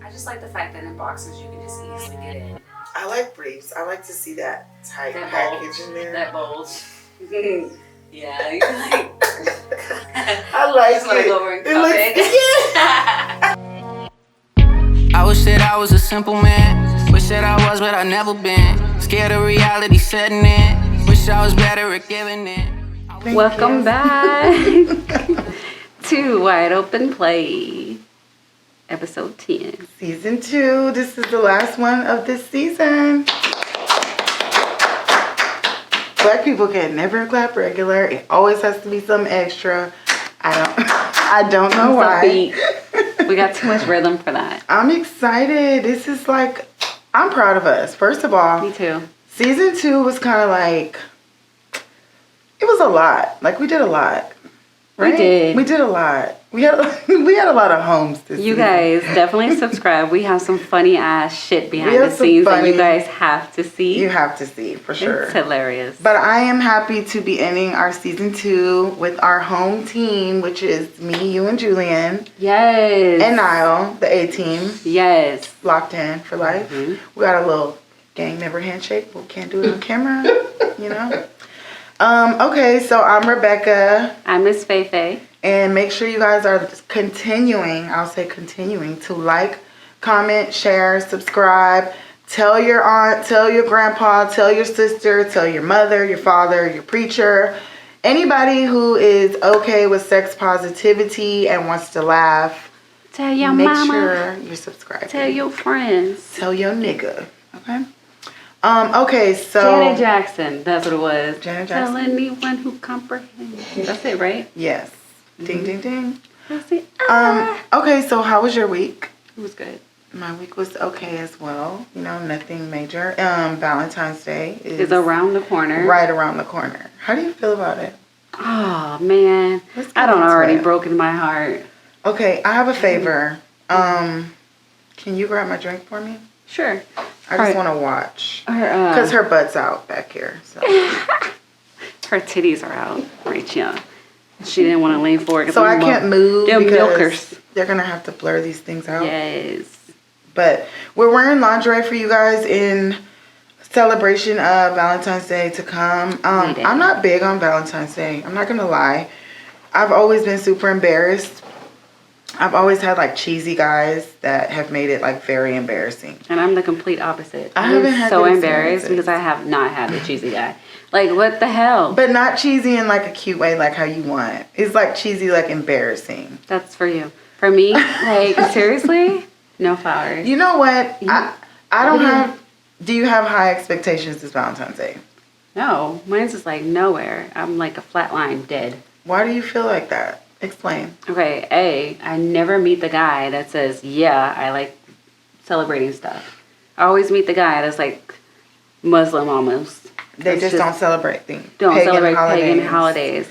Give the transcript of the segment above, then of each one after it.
I just like the fact that in boxes you can just easily get in. I like briefs. I like to see that tight package in there. That bulge. Yeah, you can like. I like just want to go over and cup it. I wish that I was a simple man. Wish that I was, but I never been. Scared of reality setting in. Wish I was better at giving in. Welcome back to Wide Open Play, episode 10. Season 2. This is the last one of this season. Black people can never clap regular. It always has to be some extra. I don't know why. We got too much rhythm for that. I'm excited. This is like, I'm proud of us. First of all. Me too. Season 2 was kind of like, it was a lot. Like, we did a lot. Right? We did a lot. We had a lot of homes this season. You guys definitely subscribe. We have some funny ass shit behind the scenes that you guys have to see. You have to see, for sure. It's hilarious. But I am happy to be ending our season 2 with our home team, which is me, you, and Julian. Yes. And Niall, the A-team. Yes. Locked in for life. Mm-hmm. We got a little gang member handshake. We can't do it on camera, you know. Okay, so I'm Rebecca. I'm Miss Feifei. And make sure you guys are continuing to like, comment, share, subscribe. Tell your aunt, tell your grandpa, tell your sister, tell your mother, your father, your preacher. Anybody who is okay with sex positivity and wants to laugh. Tell your mama. Make sure you're subscribing. Tell your friends. Tell your nigga. Okay? Okay, so Janet Jackson, that's what it was. Janet Jackson. Tell anyone who comprehends. That's it, right? Yes. Ding, ding, ding. That's it. Okay, so how was your week? It was good. My week was okay as well. You know, nothing major. Valentine's Day is around the corner. Right around the corner. How do you feel about it? Oh, man. I don't already broken my heart. Okay, I have a favor. Can you grab my drink for me? Sure. I just want to watch. Because her butt's out back here. So. Her titties are out, Rachel. She didn't want to lean forward. So I can't move because milkers. They're going to have to blur these things out. Yes. But we're wearing lingerie for you guys in celebration of Valentine's Day to come. I'm not big on Valentine's Day. I'm not going to lie. I've always been super embarrassed. I've always had like cheesy guys that have made it like very embarrassing. And I'm the complete opposite. I haven't had so embarrassed because I have not had the cheesy guy. Like, what the hell? But not cheesy in like a cute way, like how you want. It's like cheesy, like embarrassing. That's for you. For me, like seriously, no flowers. You know what? I don't have. Do you have high expectations this Valentine's Day? No, mine's just like nowhere. I'm like a flat line, dead. Why do you feel like that? Explain. Okay, I never meet the guy that says, yeah, I like celebrating stuff. I always meet the guy that's like Muslim almost. They just don't celebrate things. Pagan holidays.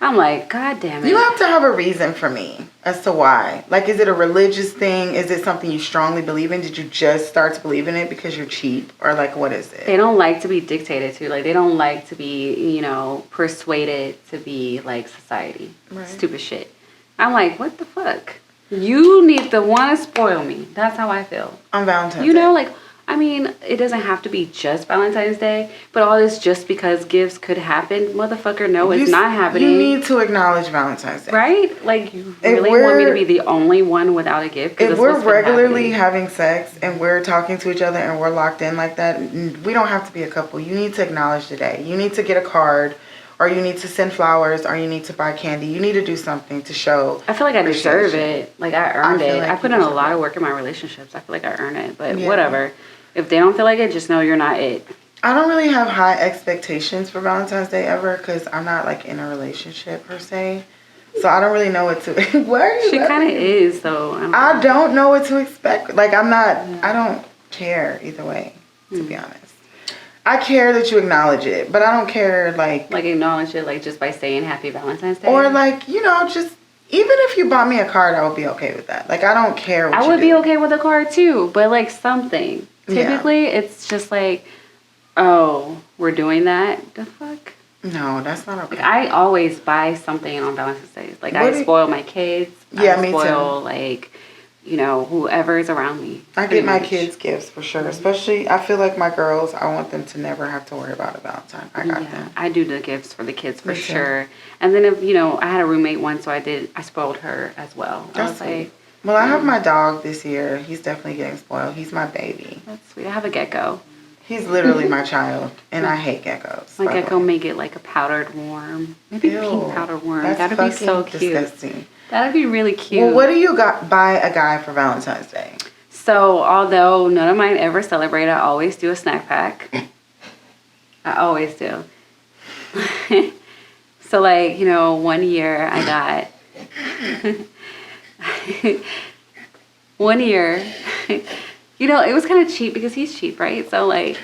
I'm like, God damn it. You have to have a reason for me as to why. Like, is it a religious thing? Is it something you strongly believe in? Did you just start to believe in it because you're cheap? Or, like, what is it? They don't like to be dictated to. Like, they don't like to be, you know, persuaded to be, like, society. Right. Stupid shit. I'm like, what the fuck? You need to want to spoil me. That's how I feel. On Valentine's Day. You know, like, I mean, it doesn't have to be just Valentine's Day, but all this just because gifts could happen, motherfucker, no, it's not happening. You need to acknowledge Valentine's Day. Right? Like, you really want me to be the only one without a gift? If we're regularly having sex and we're talking to each other and we're locked in like that, we don't have to be a couple. You need to acknowledge the day. You need to get a card, or you need to send flowers, or you need to buy candy. You need to do something to show. I feel like I deserve it. Like, I earned it. I put in a lot of work in my relationships. I feel like I earn it, but whatever. If they don't feel like it, just know you're not it. I don't really have high expectations for Valentine's Day ever because I'm not like in a relationship per se. So I don't really know what to. Why are you? She kind of is though. I don't know what to expect. Like I'm not. I don't care either way. To be honest, I care that you acknowledge it, but I don't care like acknowledge it like just by saying Happy Valentine's Day, or like just. Even if you bought me a card, I would be okay with that. Like I don't care. I would be okay with a card too, but like something. Typically, it's just like, oh, we're doing that. The fuck? No, that's not okay. Like, I always buy something on Valentine's Day. Like, I spoil my kids. Yeah, I me spoil, too. like, whoever is around me. I pretty get my much. kids gifts for sure. Especially, I feel like my girls, I want them to never have to worry about a Valentine. I got them. I do the gifts for the kids for Me too. sure. And then if I had a roommate once, so I spoiled her as well. I was That's like, Well, I have my dog this year. He's definitely getting spoiled. He's my baby. that's sweet. I have a gecko. He's literally my child, and I hate geckos. My by the gecko way. may get like a powdered worm. Maybe Ew, pink powdered worm. that's That'd be so fucking cute. disgusting. That'd be really cute. Well, what do you buy a guy for Valentine's Day? So, although none of mine ever celebrate, I always do a snack pack. I always do. So, like, 1 year I got... one year, it was kind of cheap because he's cheap, right? So, like,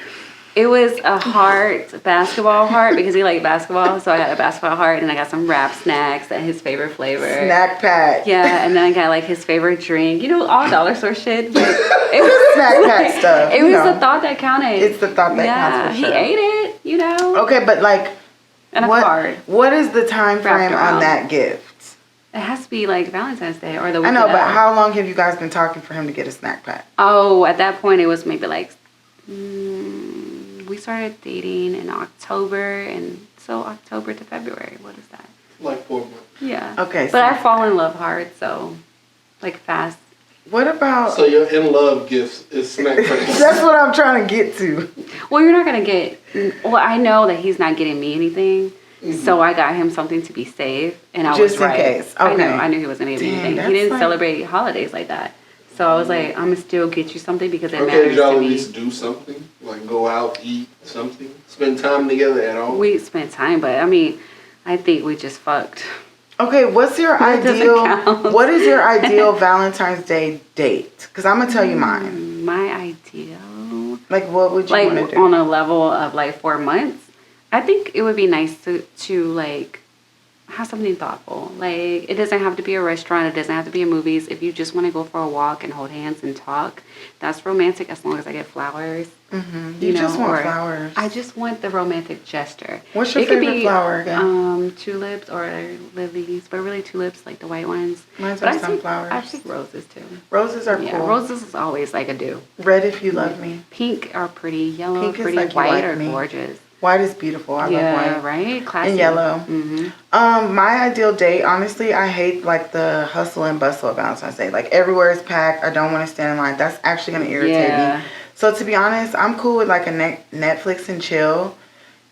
it was a basketball heart, because he liked basketball. So I got a basketball heart, and I got some wrap snacks and his favorite flavor. Snack pack. Yeah, and then I got like his favorite drink. All dollar store shit. But it was Snack pack stuff. It was the thought that counted. It's the thought that counts for sure. He ate it, Okay, but like, And a card. what is the time frame around. on that gift? It has to be like Valentine's Day or the I weekend. know, but of. how long have you guys been talking for him to get a snack pack? Oh, at that point it was maybe like we started dating in October, and so October to February. What is that? Like 4 months. Yeah. Okay. But I fall in love hard, so like fast. What about? So your in love gifts is snack packs. That's what I'm trying to get to. Well, you're not gonna get. Well, I know that he's not getting me anything, so I got him something to be safe, and I Just was right. in case. I Okay. knew he wasn't gonna get me Dang, anything. that's He didn't like- celebrate holidays like that, so I was like, I'm gonna still get you something because it Okay, matters did y'all to at me. least do something? Like go out, eat something? Spend time together at all? We spent time, but I mean, I think we just fucked. Okay, what's your That doesn't ideal? count. What is your ideal Valentine's Day date? Because I'm gonna tell you mine. My ideal, Like, what would you want like to do? on a level of like 4 months, I think it would be nice to like have something thoughtful. Like, it doesn't have to be a restaurant. It doesn't have to be a movies. If you just want to go for a walk and hold hands and talk, that's romantic as long as I get flowers. You just want or flowers. I just want the romantic gesture. What's your It could favorite be, flower again? Tulips or lilies, but really tulips, like the white ones. Mine's But are I think- sunflowers. I think roses too. Roses are Yeah, cool. roses is always like a do. Red if you love me. Pink are pretty, yellow Pink is pretty, like you white like are me. gorgeous. White is beautiful. I Yeah, love white. right? Classy. And yellow. Mm-hmm. My ideal date, honestly, I hate like the hustle and bustle of Valentine's Day. Like everywhere is packed. I don't want to stand in line. That's actually gonna irritate Yeah. me. So to be honest, I'm cool with like a Netflix and chill.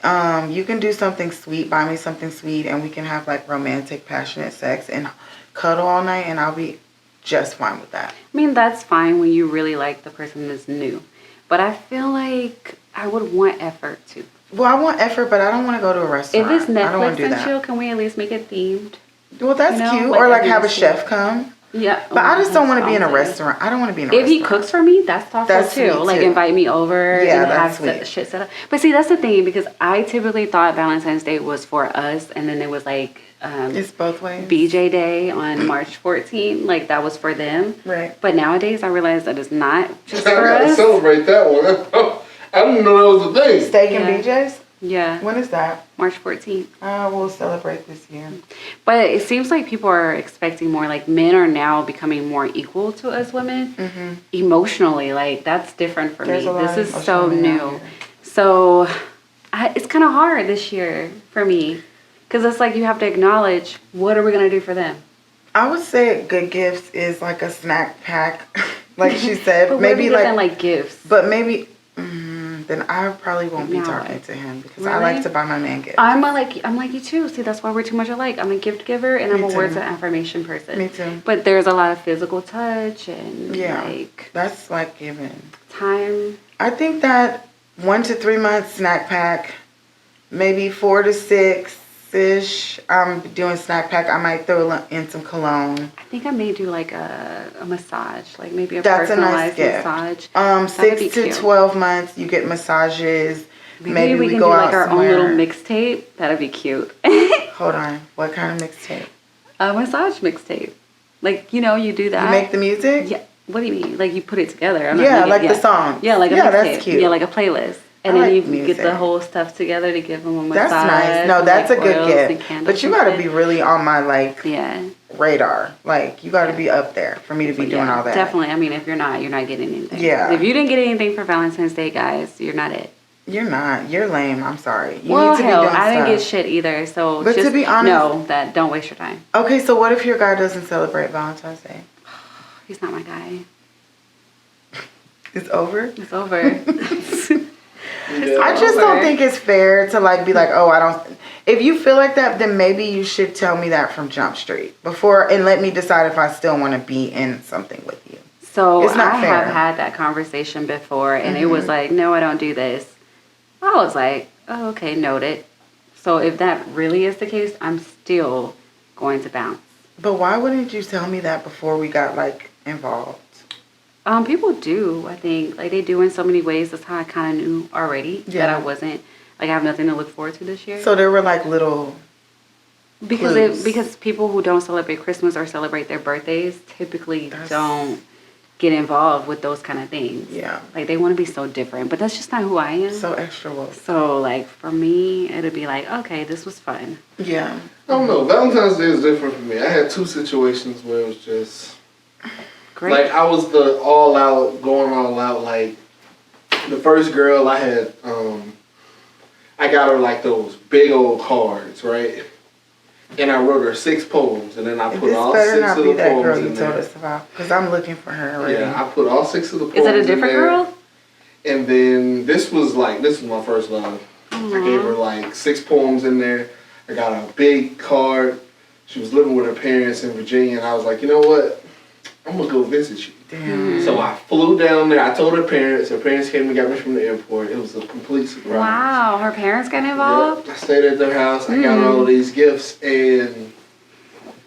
You can do something sweet, buy me something sweet, and we can have like romantic, passionate sex and cuddle all night, and I'll be just fine with that. I mean, that's fine when you really like the person that's new. But I feel like I would want effort too. Well, I want effort, but I don't want to go to a restaurant. If it's I don't want Netflix to do and that. chill, can we at least make it themed? Well, that's You know, cute. like Or like every have a restaurant. chef come. Yeah. But I just don't want to be in a Honestly. restaurant. I don't want to be in a If restaurant. he cooks for me, that's thoughtful That's too. sweet, Like too. invite me over Yeah, and that's have sweet. shit set up. But see, that's the thing, because I typically thought Valentine's Day was for us, and then it was like It's both ways. BJ Day on March 14th. Like that was for them. Right. But nowadays I realize that it's not just I for gotta us. celebrate that one. I didn't know that was a thing. Steak and Yeah. BJ's? Yeah, When is that? March 14th. We'll celebrate this year. But it seems like people are expecting more. Like men are now becoming more equal to us women emotionally. Like that's different for There's me. a lot This of is so emotional men out new. here. So it's kind of hard this year for me, because it's like you have to acknowledge, what are we gonna do for them? I would say good gifts is like a snack pack, like she said. But maybe what if we like, get them, like gifts. but maybe then I probably won't be No. talking to him because I Really? like to buy my man gifts. I'm like you too. See, that's why we're too much alike. I'm a gift giver and I'm Me a too. words of affirmation person. Me too. But there's a lot of physical touch and Yeah. like That's like given. time. I think that 1 to 3 months snack pack, maybe 4 to 6 ish. I'm doing snack pack. I might throw in some cologne. I think I may do like a massage, like maybe a That's a nice personalized gift. massage. 6 be to cute. 12 months, you get massages. Maybe we can go do out like our somewhere. own little mixtape. That'd be cute. Hold on. What kind of mixtape? A massage mixtape. Like, you do that. You make the music? Yeah. What do you mean? Like you put it together? I'm not Yeah, making- like the songs. Yeah, like a Yeah, mixtape. that's cute. Yeah, like a playlist. And I then like you music. get the whole stuff together to give them a massage. That's nice. No, and, that's like, a good oils and gift. candles But you and gotta shit. be really on my like Yeah. radar. Like, you got to be up there for me to be doing all that. Definitely. I mean, if you're not getting anything. Yeah. If you didn't get anything for Valentine's Day, guys, you're not it. You're not. You're lame. I'm sorry. You Well, need to hell, be doing I didn't get stuff. shit either. So But just to be honest, know that don't waste your time. Okay, so what if your guy doesn't celebrate Valentine's Day? He's not my guy. It's over? It's over. Yeah. I just don't over. think it's fair to like be like, oh, I don't. If you feel like that, then maybe you should tell me that from Jump Street before and let me decide if I still want to be in something with you. So It's not I fair. have had that conversation before, and it was like, no, I don't do this. I was like, oh, okay, noted. So if that really is the case, I'm still going to bounce. But why wouldn't you tell me that before we got like involved? People do, I think. Like, they do in so many ways. That's how I kind of knew already that Yeah. I wasn't, like, I have nothing to look forward to this year. So there were like little. clues. Because people who don't celebrate Christmas or celebrate their birthdays typically That's- don't get involved with those kind of things. Yeah. Like, they want to be so different, but that's just not who I am. So extra woke. So, like, for me, it'd be like, okay, this was fun. Yeah. I don't know. Valentine's Day is different for me. I had 2 situations where it was just Great. like I was going all out. Like the first girl I had, I got her like those big old cards, right? And I wrote her 6 poems, and then I put This all better 6 not of be the that poems girl in you told there. us about. Because I'm looking for her already. Yeah, I put all 6 of the poems. Is it a in different there. girl? And then this was my first love. I gave her like 6 poems in there. I got a big card. She was living with her parents in Virginia, and I was like, you know what? I'm gonna go visit you. Damn. So I flew down there. I told her parents. Her parents came and got me from the airport. It was a complete surprise. Wow, her parents got involved? Yep. I stayed at their house. I got all of these gifts, and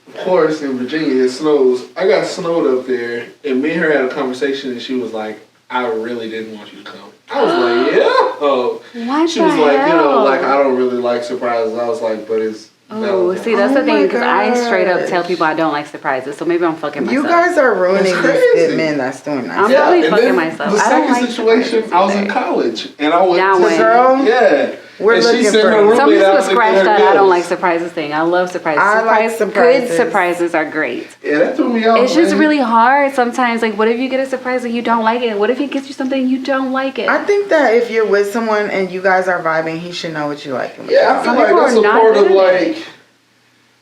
of course, in Virginia it snows. I got snowed up there, and me and her had a conversation, and she was like, "I really didn't want you to come." I was like, "Yeah." Oh, What she the was like, hell? "You know, like I don't really like surprises." I was like, "But it's." Oh, Valentine's." see, that's Oh the thing, because I my straight up gosh. tell people I don't like surprises, so maybe I'm fucking myself. You guys are ruining That's these crazy. good men that's doing that. I'm Yeah, probably and fucking then myself. The I don't second like situation, surprises I was in either. college, and I went Now to when? Girl, yeah. we're and looking she sent for her you. roommate So I'm just out gonna to scratch get her that. I don't gifts. like surprises thing. I love surprises. I like surprises. Good surprises are great. Yeah, that threw me off. It's just man. really hard sometimes. Like, what if you get a surprise and you don't like it? What if he gets you something and you don't like it? I think that if you're with someone and you guys are vibing, he should know what you like. and what you Yeah, I don't feel Some like. like people that's are a not part of good at it. like.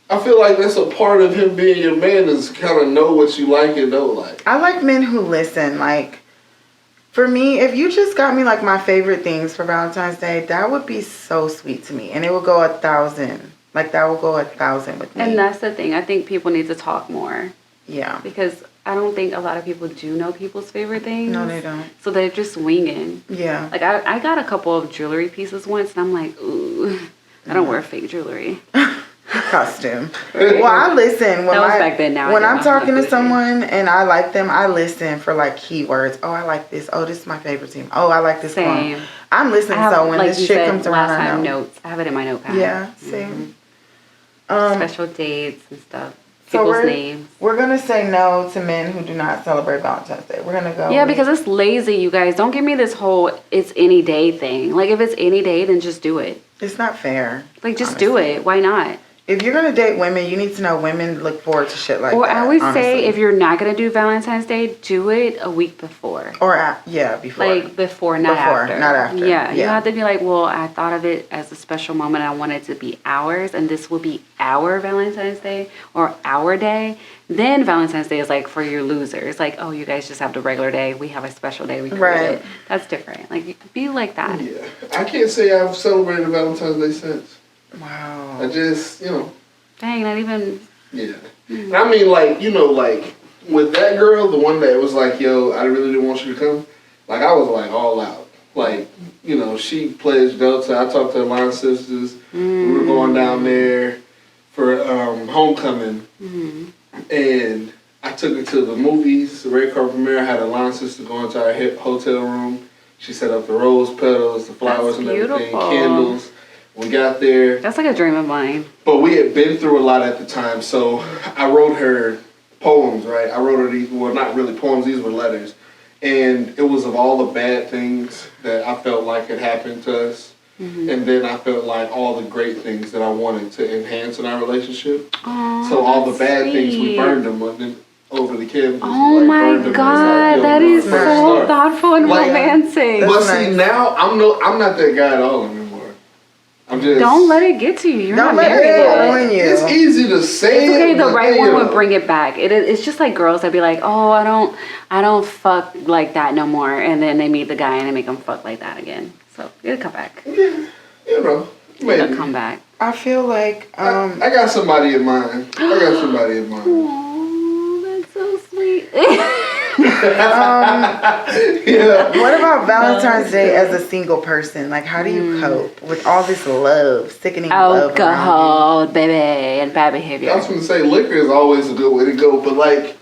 I feel like that's a part of him being your man is kind of know what you like and don't like. I like men who listen. Like, for me, if you just got me like my favorite things for Valentine's Day, that would be so sweet to me, and it would go 1,000. Like, that will go 1,000 with me. And that's the thing. I think people need to talk more Yeah. because I don't think a lot of people do know people's favorite things. No, they don't. So they're just winging. Yeah. Like, I got a couple of jewelry pieces once, and I'm like, ooh, I don't wear fake jewelry. Costume. Well, I listen. When That was back then, now I when do. I'm I'm talking not to good. someone and I like them, I listen for like keywords. Oh, I like this. Oh, this is my favorite team. Oh, I like this Same. one. I'm listening. I have, So when like this you shit said comes around, last I time, know. notes. I have it in my notepad. Yeah. Same. Special dates and stuff. So People's names. we're gonna say no to men who do not celebrate Valentine's Day. We're gonna go. Yeah, with- because it's lazy, you guys. Don't give me this whole it's any day thing. Like, if it's any day, then just do it. it's not fair. Like, just do honestly. it. Why not? If you're gonna date women, you need to know women look forward to shit like Or that. I always honestly. say, if you're not going to do Valentine's Day, do it a week before. Or before. Like, before, not Before, after. not after. Yeah, you Yeah. have to be like, well, I thought of it as a special moment. I want it to be ours, and this will be our Valentine's Day or our day. Then Valentine's Day is like for your losers. Like, oh, you guys just have the regular day. We have a special day. We create Right. it. That's different. Like, be like that. Yeah, I can't say I've celebrated Valentine's Day since. Wow. I just, Dang, not even. yeah. And I mean, like, like with that girl, the one that was like, yo, I really didn't want you to come. Like, I was like all out. Like, she pledged Delta. I talked to her line sisters. We were going down there for homecoming. And I took her to the movies, the red carpet premiere. I had a line sister go into our hotel room. She set up the rose petals, the flowers, That's and everything, beautiful. candles. We got there, That's like a dream of mine. but we had been through a lot at the time. So I wrote her poems, right? I wrote her these, well, not really poems, these were letters. And it was of all the bad things that I felt like had happened to us. And then I felt like all the great things that I wanted to enhance in our relationship. Oh, So all the that's bad things, we sweet. burned them over the campus. Oh like, my burned them as, God, like, yo, that we're is a fresh so start. thoughtful and Like, romantic. But That's see, nice. now I'm not that guy at all anymore. I'm just Don't let it get to you. You're Don't not let married it yet. ruin you. It's easy to say. It's okay. it, The but right then, one you would know. bring it back. It's just like girls that be like, oh, I don't fuck like that no more, and then they meet the guy and they make them fuck like that again. So it'll come back. Yeah, you know, maybe. It'll come back. I feel like I got somebody in mind. Oh, that's so sweet. Yeah. what about Valentine's Day as a single person? Like, how do you cope with all this love, sickening love around Alcohol, baby, and bad I behavior. was going to say liquor is always a good way to go, but like,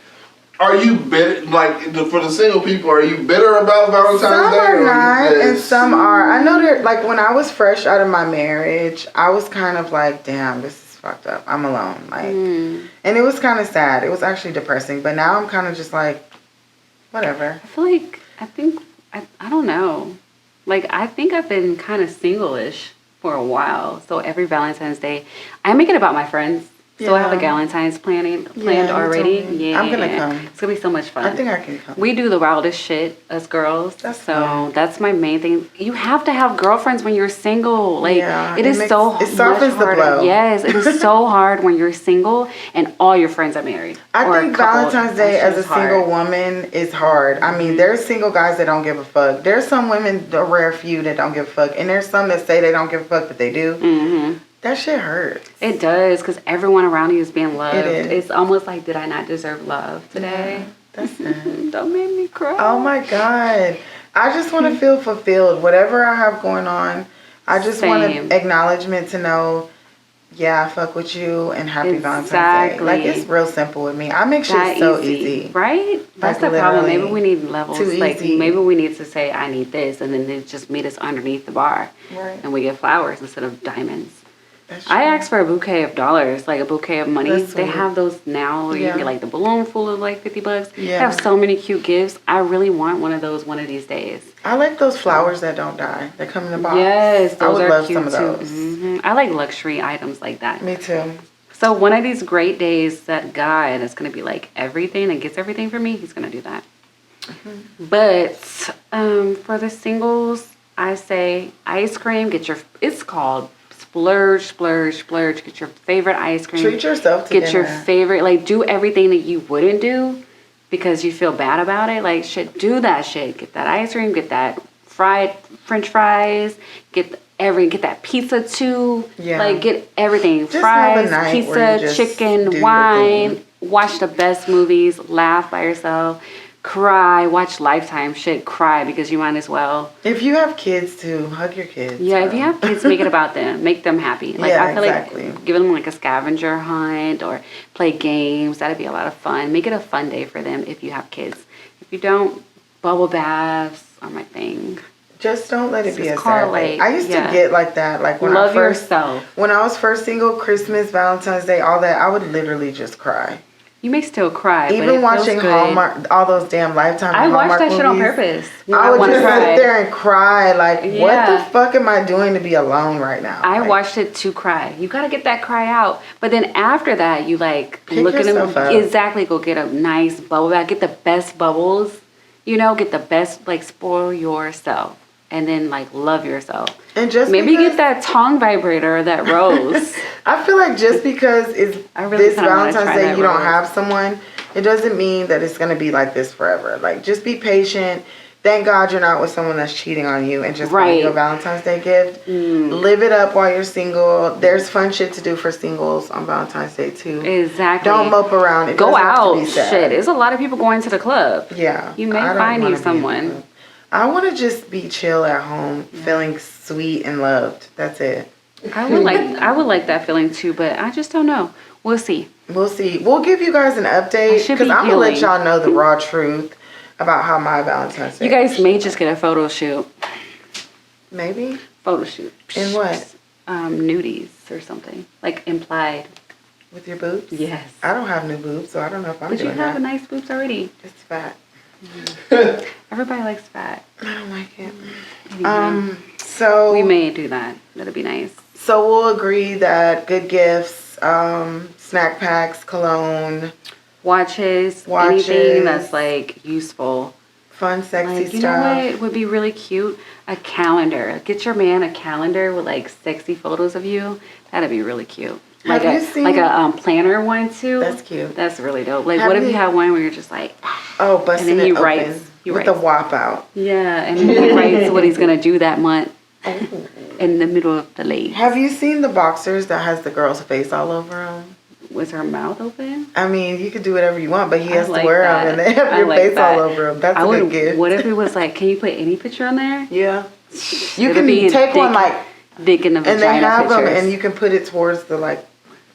are you bitter? Like for the single people, are you bitter about you? Valentine's Some Day? are or not, you and just- some are. I know that, like, when I was fresh out of my marriage, I was kind of like, damn, this is fucked up. I'm alone. Like, and it was kind of sad. It was actually depressing. But now I'm kind of just like, whatever. I don't know. Like, I think I've been kind of single-ish for a while. So every Valentine's Day, I make it about my friends. So I have a Yeah. Galentine's planned you already. told me. Yeah, I'm gonna come. It's gonna be so much fun. I think I can come. We do the wildest shit as girls. That's so fun. that's my main thing. You have to have girlfriends when you're single. Like Yeah, it it is makes- so it softens much the harder. blow. Yes, it is so hard when you're single and all your friends are married. I or think coupled. Valentine's Day That as a shit's hard. single woman is hard. I mean, there's single guys that don't give a fuck. There's some women, a rare few, that don't give a fuck. And there's some that say they don't give a fuck, but they do. Mm-hmm. That shit hurts. It does, because everyone around you is being loved. It is. It's almost like, did I not deserve love today? That's it. Don't make me cry. Oh my God. I just want to feel fulfilled. Whatever I have going on, I just want Same. an acknowledgement to know, yeah, I fuck with you and happy Valentine's Day. Exactly. Like, it's real simple with me. I make shit That so easy. Right? That's Like, the problem. literally. Maybe we need levels. Too Like easy. maybe we need to say, I need this, and then they just meet us underneath the bar. Right. And we get flowers instead of diamonds. That's I true. asked for a bouquet of dollars, like a bouquet of money. That's They sweet. have those now. Where You Yeah. can get like the balloon full of like $50. They Yeah. have so many cute gifts. I really want one of those one of these days. I like those flowers that don't die. They come in a box. Yes, I those would are love cute some of those. too. I like luxury items like that. Me too. So one of these great days, that guy that's gonna be like everything and gets everything for me, he's gonna do that. But for the singles, I say ice cream. It's called splurge, splurge, splurge. Get your favorite ice cream. Treat yourself to Get your dinner. favorite, like do everything that you wouldn't do because you feel bad about it. Like shit, do that shit. Get that ice cream. Get that fried French fries. Get that pizza too. Yeah. Like get everything. Just have a Fries, night where pizza, you just do chicken, your wine. thing. Watch the best movies. Laugh by yourself. Cry. Watch Lifetime shit. Cry because you might as well. If you have kids too, hug your kids. Yeah, if bro. you have kids, make it about them. Make them happy. Like Yeah, I feel exactly. like giving them like a scavenger hunt or play games. That'd be a lot of fun. Make it a fun day for them if you have kids. If you don't, bubble baths are my thing. Just don't let it be a Just sad correlate, day. I used yeah. to get like that. Like when Love I first, yourself. when I was first single, Christmas, Valentine's Day, all that, I would literally just cry. You may still cry, but Even it watching feels good. Hallmark, all those damn Lifetime I and watched Hallmark that shit on movies, purpose. I would wanna just cry. sit there and cry. Like, what Yeah. the fuck am I doing to be alone right now? I Like, watched it to cry. You gotta get that cry out. But then after that, you like Pick look at them. yourself up. Exactly. Go get a nice bubble bath. Get the best bubbles. You know, get the best. Like spoil yourself, and then like love yourself. And just Maybe because, get that tongue vibrator or that rose. I feel like just because it's I really this kinda wanna Valentine's try Day that you don't rose. have someone, it doesn't mean that it's gonna be like this forever. Like, just be patient. Thank God you're not with someone that's cheating on you and just buying Right. you a Valentine's Day gift. Live it up while you're single. There's fun shit to do for singles on Valentine's Day too. Exactly. Don't mope around. It Go doesn't have to out. be sad. Shit. There's a lot of people going to the club. Yeah. You may I don't find wanna you be in someone. the club. I want to just be chill at home, feeling sweet and loved. That's it. I would like that feeling too, but I just don't know. We'll see. We'll see. We'll give you guys an I update should because be I'm gonna let healing. y'all know the raw truth about how my Valentine's Day. You guys may just get a photo shoot. maybe Photo shoot. in what Nudies or something. Like implied. with your boobs? Yes. I don't have new boobs, so I don't know if I'm But you doing have that. a nice boobs already. It's fat. Everybody likes fat. I don't like it. Yeah. So We may do that. That'd be nice. So we'll agree that good gifts, snack packs, cologne, Watches, Watches. anything that's like useful. fun, sexy Like, you stuff. know what would be really cute? A calendar. Get your man a calendar with like sexy photos of you. That'd be really cute. Have Like you seen- like a planner one too? That's cute. That's really dope. Like, Have what if you- you had one where you're just like, Oh, busting And then it he open writes- he with the writes. wop out. yeah, and he writes what he's gonna do that month in the middle of the lake. Have you seen the boxers that has the girl's face all over them? Was her mouth open? I mean, you could do whatever you want, but he has like to wear that. them and they have I your like face that. all over them. That's I a would. good gift. What if it was like, can you put any picture on there? Yeah. You It'll can be in take one like, Dick in the and they vagina have them, pictures. and you can put it towards the like.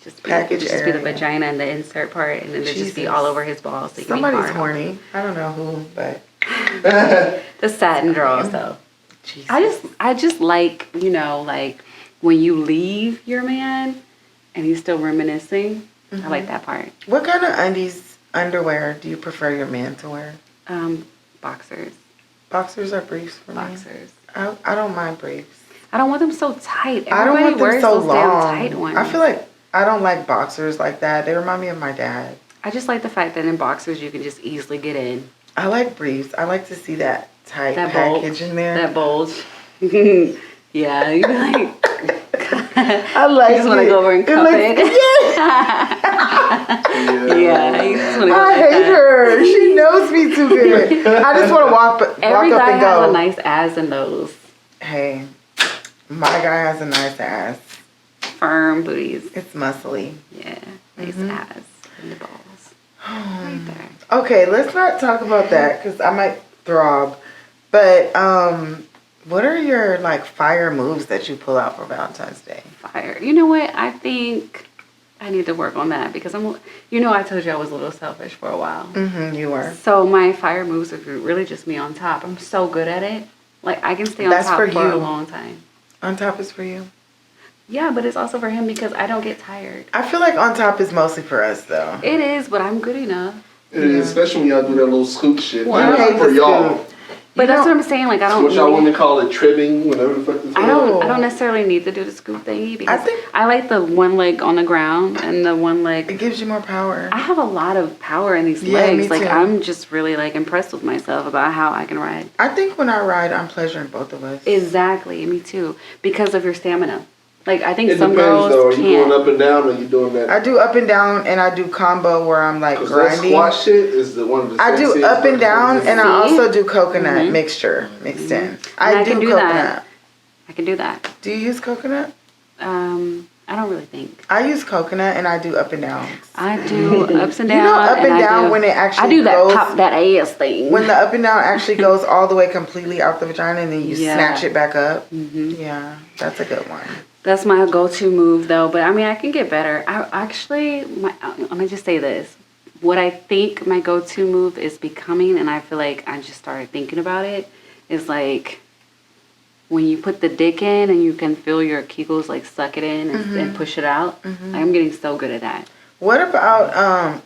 just package just be the area. vagina and the insert part, and then it'd just be Jesus. all over his balls. So you can be Somebody's hard. horny. I don't know who, but The satin draws though. Jesus. I just like, you know, like when you leave your man and he's still reminiscing. I like that part. What kind of underwear do you prefer your man to wear? Boxers. Boxers or briefs for me? Boxers. I don't mind briefs. I don't want them so tight. Everybody I don't want them wears so those damn long. tight ones. I feel like I don't like boxers like that. They remind me of my dad. I just like the fact that in boxers you can just easily get in. I like briefs. I like to see that tight That package bulge. in there. That bulge. Yeah, you'd be like, I like you just want to go over and cup it. Yeah, you just want to go I like hate that. her. She knows me too good. I just want to walk Every up guy and has go. a nice ass in those Hey, my guy has a nice ass. firm booties. It's muscly. Yeah, nice Mm-hmm. ass and the balls. Right there. Okay, let's not talk about that because I might throb. But what are your like fire moves that you pull out for Valentine's Day? Fire. You know what? I think I need to work on that because I told you I was a little selfish for a while. Mm-hmm, you were. So my fire moves are really just me on top. I'm so good at it. Like I can stay on That's top for for a you. long time. On top is for you. Yeah, but it's also for him because I don't get tired. I feel like on top is mostly for us though. It is, but I'm good enough. It is, especially when y'all do that little scoop shit. Well, I That's hate for the y'all. scoop. But that's what I'm saying. Like I don't. What y'all need- women call it trimming, whatever the fuck this is. I don't necessarily need to do the scoop thingy because think- I like the one leg on the ground and the one leg. It gives you more power. I have a lot of power in these Yeah, legs. me Like too. I'm just really like impressed with myself about how I can ride. I think when I ride, I'm pleasuring both of us. Exactly, me too. Because of your stamina. Like I think It some depends girls though. Are you can't. going up and down or you doing that? I do up and down, and I do combo where I'm like Because that grinding. squat shit is the one of the I do sexiest up and down, fucking and I See? also do coconut mixture mixed in. And I can do coconut. that. I can do that. Do you use coconut? I don't really think. I use coconut, and I do up and down. I do ups and You downs. know up and I down do- when it actually I do that goes- pop that ass thing. When the up and down actually goes all the way completely out the vagina, and then you Yeah. snatch it back up. Mm-hmm. Yeah, that's a good one. That's my go-to move, though. But I mean, I can get better. I actually, let me just say this: what I think my go-to move is becoming, and I feel like I just started thinking about it, is like when you put the dick in and you can feel your kegels like suck it in and push it out. Like, I'm getting so good at that. What about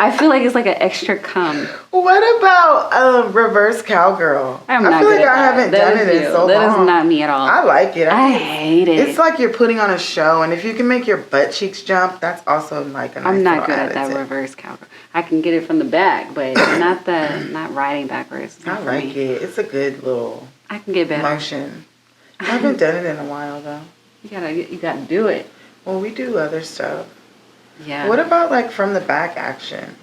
I feel like it's like an extra cum. what about reverse cowgirl? I'm I not feel good like at I that. haven't That done is it in you. so That long. is not me at all. I like it. I hate it. It's like you're putting on a show, and if you can make your butt cheeks jump, that's also like a nice I'm not little good at that additive. reverse cowgirl. I can get it from the back, but not riding backwards. It's I not for like me. it. It's a good little I can get better. motion. I haven't done it in a while though. You gotta do it. Well, we do other stuff. Yeah. What about like from the back action?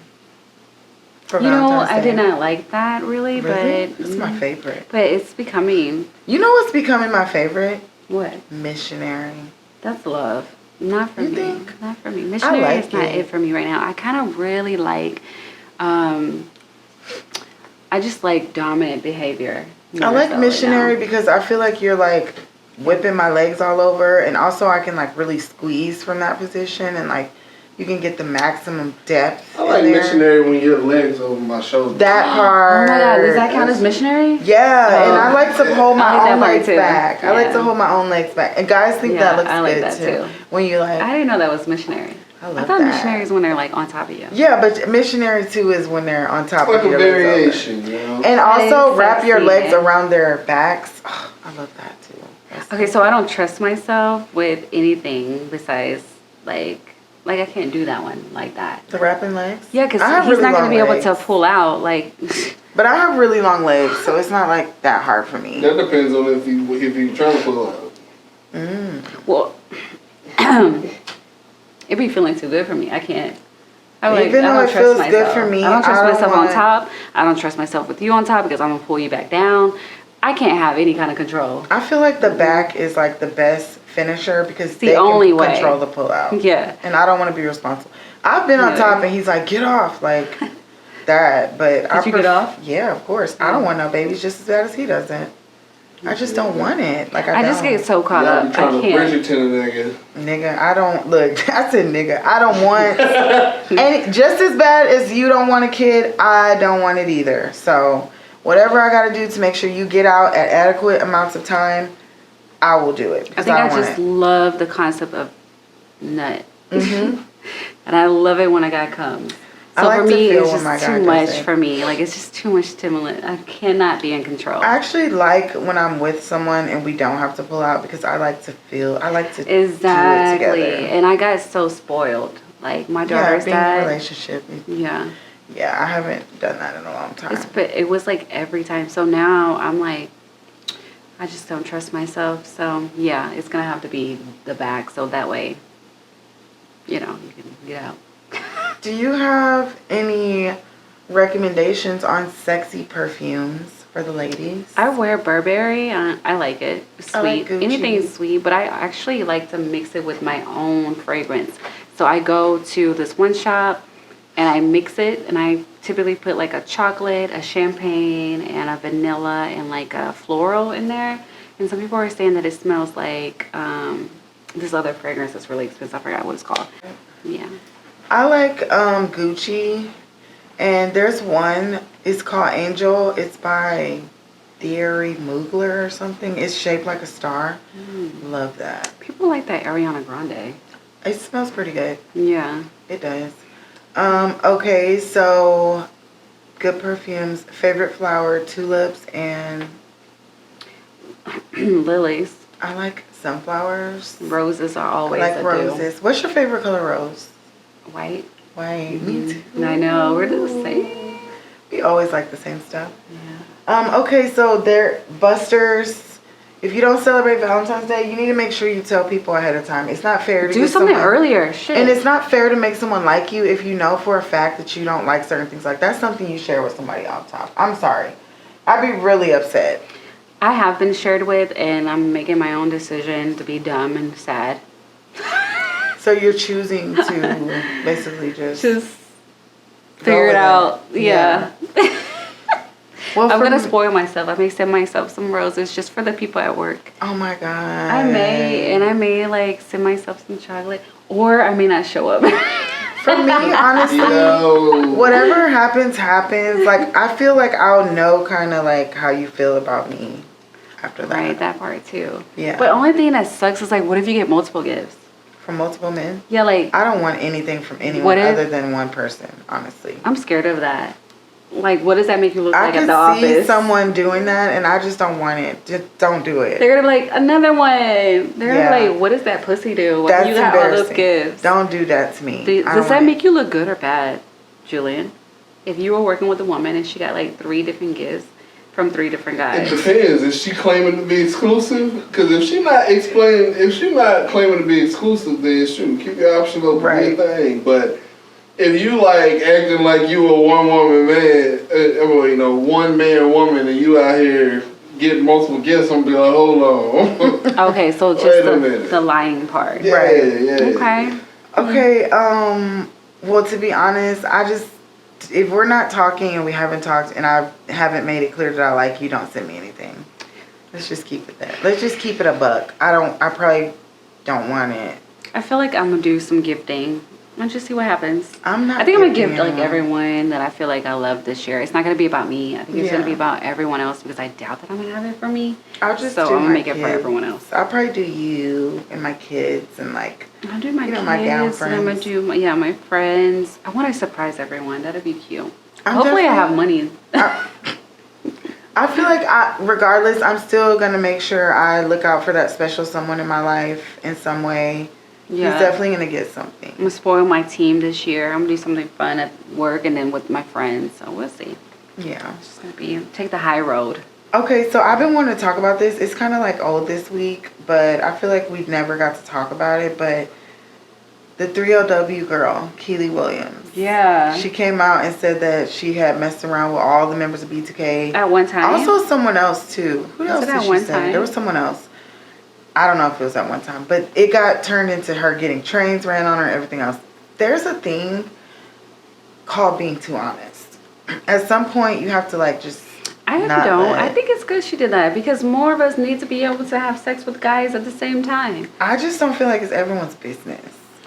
For You know, Valentine's I Day? did not like that really, Really? but It's my favorite. But it's becoming You know what's becoming my favorite? what? Missionary. That's love. Not for You me. think? Not for me. Missionary like is not it. it for me right now. I kind of really like. I just like dominant behavior. I more like so right missionary now. because I feel like you're like whipping my legs all over, and also I can like really squeeze from that position, and like you can get the maximum depth. I like in there. missionary when you have legs over my shoulder. That Oh part. my god, does that count as missionary? Yeah, Oh. and I like to hold I like my that own part legs too. back. I like Yeah. to hold my own legs back, and guys think Yeah, that looks I like good that too. too. When you like, I didn't know that was missionary. I love I thought that. missionary is when they're like on top of you. Yeah, but missionary too is when they're on top It's like of a your legs over. variation, you know. And also It's wrap your sexy. legs around their backs. Oh, I love that too. That's Okay, so I don't trust myself with anything besides like I can't do that one like that. the wrapping legs. Yeah, because I have he's really not gonna long be able legs. to pull out like. But I have really long legs, so it's not like that hard for me. That depends on if you trying to pull out. Well, it be feeling too good for me. I can't. Even though it feels good for me, I don't trust I don't myself on want- top. I don't trust myself with you on top because I'm gonna pull you back down. I can't have any kind of control. I feel like the back is like the best finisher because the they only can way. control the pull out. Yeah. And I don't want to be responsible. I've been on Yeah. top and he's like, get off, like that. But Did you get off? Yeah, of course. I don't want no babies just as bad as he doesn't. I just don't want it. Like I just don't. get so caught Y'all be up. I trying to can't. Bridgerton a nigga. Nigga, I don't look. I said nigga. I don't want and just as bad as you don't want a kid, I don't want it either. So whatever I gotta do to make sure you get out at adequate amounts of time, I will do it. I because think I don't just want love the concept of nut. Mm-hmm. And I love it when a guy comes. I So like for to me, feel it's when my just guy too does much it. for me. Like, it's just too much stimulant. I cannot be in control. I actually like when I'm with someone and we don't have to pull out because I like to do it Exactly. together. And I got so spoiled. Like, my Yeah, daughter's being in a dad. relationship. Yeah. Yeah, I haven't done that in a long time. But it was like every time. So now I'm like, I just don't trust myself. So, yeah, it's going to have to be the back. So that way, you can get out. Do you have any recommendations on sexy perfumes for the ladies? I wear Burberry. I like it. Sweet. I like Gucci. Anything sweet, but I actually like to mix it with my own fragrance. So I go to this one shop and I mix it, and I typically put like a chocolate, a champagne, and a vanilla, and like a floral in there. And some people are saying that it smells like this other fragrance that's really expensive. I forgot what it's called. Yeah. I like Gucci, and there's one. It's called Angel. It's by Thierry Mugler or something. It's shaped like a star. Love that. People like that Ariana Grande. It smells pretty good. Yeah. It does. Okay, so good perfumes. Favorite flower, tulips, and Lilies. I like sunflowers. Roses are I always like a roses. What's your favorite color rose? do. White. White. Me too. I know. We're the same. We always like the same stuff. Yeah. Okay, so they're Busters. If you don't celebrate Valentine's Day, you need to make sure you tell people ahead of time. It's not fair to Do get something someone- earlier. Shit. And it's not fair to make someone like you if you know for a fact that you don't like certain things. Like, that's something you share with somebody off top. I'm sorry. I'd be really upset. I have been shared with, and I'm making my own decision to be dumb and sad. So you're choosing to basically just Figure with it it. out. Yeah. Well, I'm for gonna me- spoil myself. I may send myself some roses just for the people at work. Oh my god. I may like send myself some chocolate, or I may not show up. For me, honestly, Yo. whatever happens. Like, I feel like I'll know kind of like how you feel about me after that. Right, that part too. Yeah. But only thing that sucks is like, what if you get multiple gifts? From multiple men. Yeah, like I don't want anything from anyone What if- other than one person, honestly. I'm scared of that. Like, what does that make you look I like at can the see office? someone doing that, and I just don't want it. Just don't do it. They're gonna be like, another one. They're gonna Yeah. be like, what does that pussy do? Why That's you got all those embarrassing. gifts? Don't do that to me. I Does don't that want make you look good or bad, Julian? If you were working with a woman and she got like 3 different gifts from 3 different It guys. depends. Is she claiming to be exclusive? Because if she not claiming to be exclusive, then shoot, keep your options open. Right. Do your thing. But if you like acting like you a one woman man, one man woman, and you out here getting multiple gifts, I'm gonna be like, hold on. Okay, so just Wait a minute. the lying part. yeah, Right. yeah. Okay. Okay, well, to be honest, if we're not talking and we haven't talked and I haven't made it clear that I like you, don't send me anything. Let's just keep it there. Let's just keep it a buck. I probably don't want it. I feel like I'm gonna do some gifting I'll just see what happens. I'm not. I think I'm gonna gifting gift like anyone. everyone that I feel like I love this year. It's not gonna be about me. I think it's gonna be Yeah. about everyone else because I doubt that I'm gonna have it for me. I'll just so do I'm gonna my make it for kids. everyone else. I'll probably do you and my kids and like. I'll do my You know, kids. my gal and I'm gonna friends. do my friends. I want to surprise everyone. That'd be cute. I'm Hopefully, I have definitely- money. I feel like regardless, I'm still gonna make sure I look out for that special someone in my life in some way. Yeah. He's definitely gonna get something. I'm gonna spoil my team this year. I'm gonna do something fun at work and then with my friends. So we'll see. Yeah. It's just gonna take the high road. Okay, so I've been wanting to talk about this. It's kind of like old this week, but I feel like we've never got to talk about it. But the 3LW girl, Keely Williams. Yeah. She came out and said that she had messed around with all the members of B2K. At one time. Also someone else too. Who Was else it did at she one say? time? There was someone else. I don't know if it was at one time, but it got turned into her getting trains ran on her and everything else. There's a thing called being too honest. At some point, you have to like just. I not don't. let- I think it's good she did that because more of us need to be able to have sex with guys at the same time. I just don't feel like it's everyone's business.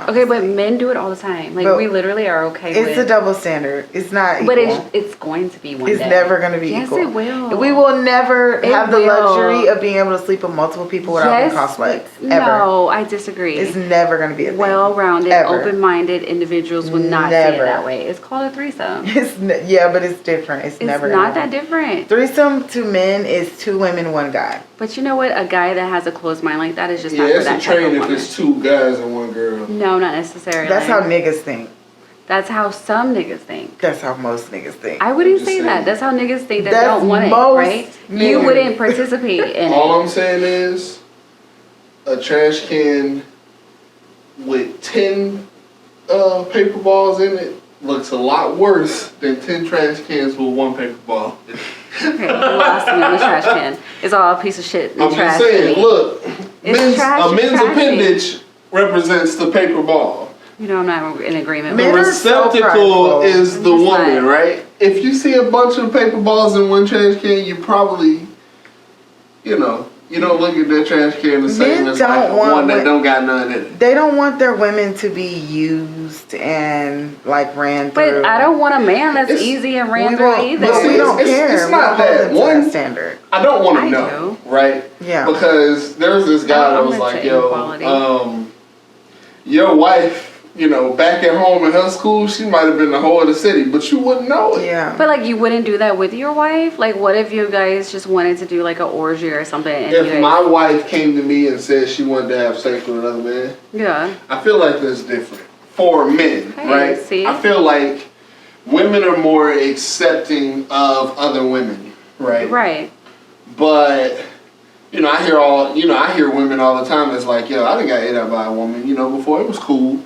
Okay, but honestly. men do it all the time. Like But we literally are okay It's with a double standard. It's not But equal. it's going to be one It's day. never going to be Yes, equal. it will. We will never It have the will. luxury of being able to sleep with multiple people without being cost flex. Ever. No, I disagree. It's never going to be a thing. Well-rounded, Ever. open-minded individuals would not say it Never. that way. It's called a threesome. Yeah, but it's different. It's, It's never not gonna that different. Threesome to men is 2 women, 1 guy. But you know what? A guy that has a closed mind like that is just Yeah, not for it's a that type of train if woman. it's 2 guys and 1 girl. No, not necessarily. That's how niggas think. That's how some niggas think. That's how most niggas think. I wouldn't just say saying. that. That's how niggas think that That's don't want it, most right? You men. wouldn't participate in All it. I'm saying is a trash can with 10 paper balls in it looks a lot worse than 10 trash cans with 1 paper ball. Okay, you lost me on the trash can. It's all a piece of shit in I'm trash. just saying, can. look, It's trash, a it's men's trashy. appendage represents the paper ball. You know I'm not in agreement Men The with are this. so receptacle prideful. is the I'm just woman, like- right? If you see a bunch of paper balls in 1 trash can, you probably, you don't look at that trash can the same Men as like don't want one that what- don't got none in it. They don't want their women to be used and like ran through. But I don't want a man that's It's- easy and ran We through won't- either. but see, we don't it's- care. it's We not don't hold that. them to One- standard. I don't want I to know, do. right? Yeah. Because there's this guy that I'm was into like, inequality. your wife, back at home in her school, she might have been the whole of the city, but you wouldn't know it. Yeah. But like you wouldn't do that with your wife? Like what if you guys just wanted to do like an orgy or something? And you If guys, my wife came to me and said she wanted to have sex with another man, yeah. I feel like that's different for men, Hey, right? see? I feel like women are more accepting of other women, right? Right. But I hear women all the time that's like, I done got ate up by a woman, before it was cool.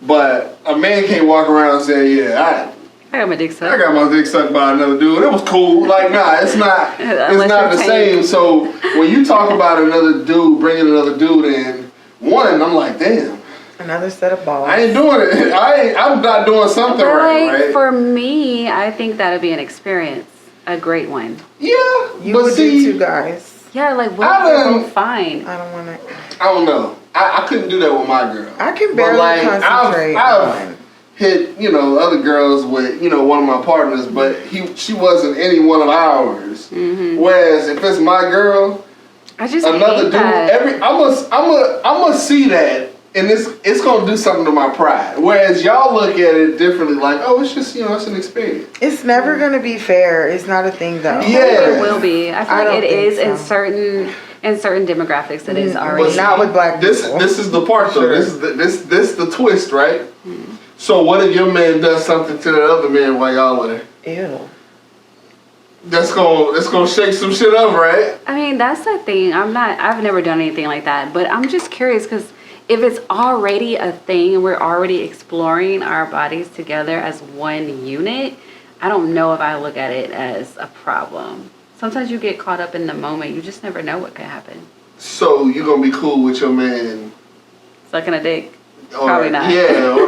But a man can't walk around and say, I got my dick I sucked. got my dick sucked by another dude. It was cool. Like, nah, it's not. It's Unless not the you're same. tame. So when you talk about another dude, bringing another dude in, one, I'm like, damn, Another set of balls. I ain't doing it. I'm not doing something But right, like right? for me, I think that'd be an experience. A great one. Yeah, You but would see, do 2 guys. Yeah, like what I if they're done- both fine? I don't want to. I don't know. I couldn't do that with my girl. I can But, barely like, concentrate I've on. hit, other girls with, one of my partners, but she wasn't any one of ours. Mm-hmm. Whereas if it's my girl, I just another hate dude, that. I'm gonna see that, and it's gonna do something to my pride. Whereas y'all look at it differently, like, oh, it's just it's an experience. It's never going to be fair. It's not a thing though. Yeah. It will be. I feel I like don't it think is in so. certain demographics. It is But already. not with black This people. this is the part though. Sure. This the twist, right? So what if your man does something to the other man while y'all with it? Ew. That's gonna shake some shit up, right? I mean, that's the thing. I've never done anything like that, but I'm just curious because if it's already a thing and we're already exploring our bodies together as one unit, I don't know if I look at it as a problem. Sometimes you get caught up in the moment. You just never know what could happen. So you gonna be cool with your man? Sucking a dick. Or- Probably not. Yeah,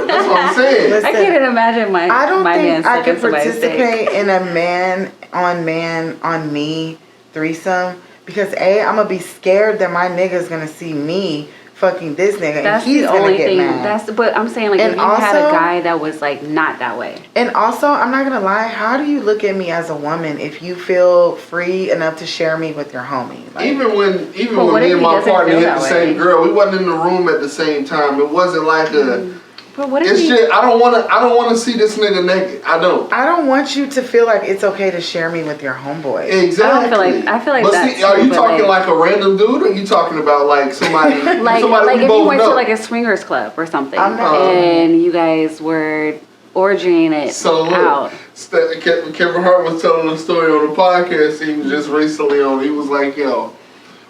that's what I'm saying. Listen, I can't imagine my I don't my man think I sucking could somebody's dick. participate in a man on me threesome because I'm gonna be scared that my nigga's gonna see me fucking this nigga, That's and he's the gonna only get thing. mad. But I'm saying, like, And if you had a also- guy that was like not that way. And also, I'm not gonna lie. How do you look at me as a woman if you feel free enough to share me with your homie? Like, Even when But what me if and he my doesn't partner feel hit that the way? same girl, we wasn't in the room at the same time. It wasn't like a. But what if It's he? just I don't want to see this nigga naked. I don't. I don't want you to feel like it's okay to share me with your homeboy. Exactly. I feel like But that see, are too, you but talking like- like a random dude, or are you talking about like somebody like somebody we if you both went know? to like a swingers club or something, I'm not- and you guys were orgying it So look, out. Kevin Hart was telling a story on the podcast he was just recently on. He was like, yo,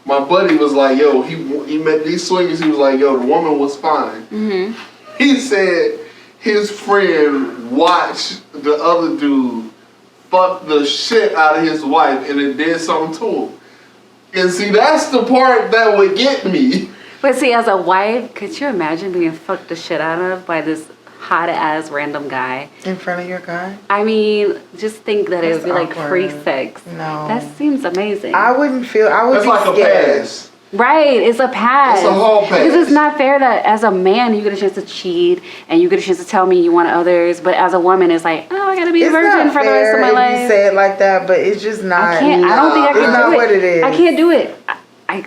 my buddy was like, yo, he met these swingers. He was like, yo, the woman was fine. Mm-hmm. He said his friend watched the other dude fuck the shit out of his wife and it did something to him. And see, that's the part that would get me. But see, as a wife, could you imagine being fucked the shit out of by this hot ass random guy? In front of your guy? I mean, just think that it would That's be like awkward. free sex. No. That seems amazing. I wouldn't feel. I would That's be like a scared. pass. Right, it's a pass. It's a hall pass. Because it's not fair that as a man you get a chance to cheat and you get a chance to tell me you want others, but as a woman it's like, oh, I gotta be a It's virgin not for the rest of my fair if life. you say it like that, but it's just not. I can't. I don't think I It's can not do it. what it is. I can't do it.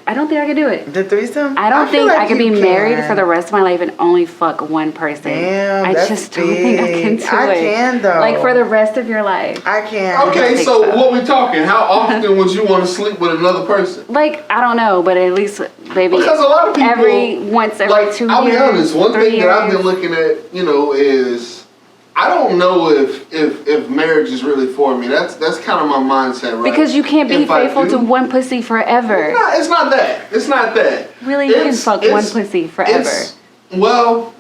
I don't think I can do it. The threesome? I don't feel think like I can you be married can. for the rest of my life and only fuck one person. Damn, I that's just don't think I can big. do I it. can, though. Like for the rest of your life. I can't. Okay, think so so. what we talking? How often would you want to sleep with another person? Like I don't know, but at least maybe Because a lot of people every 2 I'll years. be honest, one 3 thing that I've years. been looking at, is I don't know if marriage is really for me. That's kind of my mindset, right? Because you can't be If I faithful do- to one pussy forever. It's not that. It's not that. Really, you can fuck one pussy forever. Well,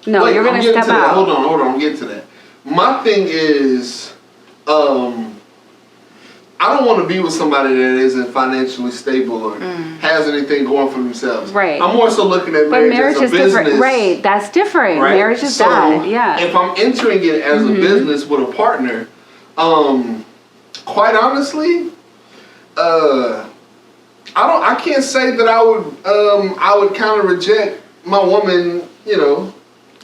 No, wait, you're I'm gonna getting step to that. out. Hold on. I'm getting to that. My thing is, I don't want to be with somebody that isn't financially stable or has anything going for themselves. Right. I'm more so looking at But marriage marriage as is a business. different. Right, that's different. Right? Marriage is So, that. Yeah. If I'm entering it as a business with a partner, quite honestly, I can't say that I would kind of reject my woman,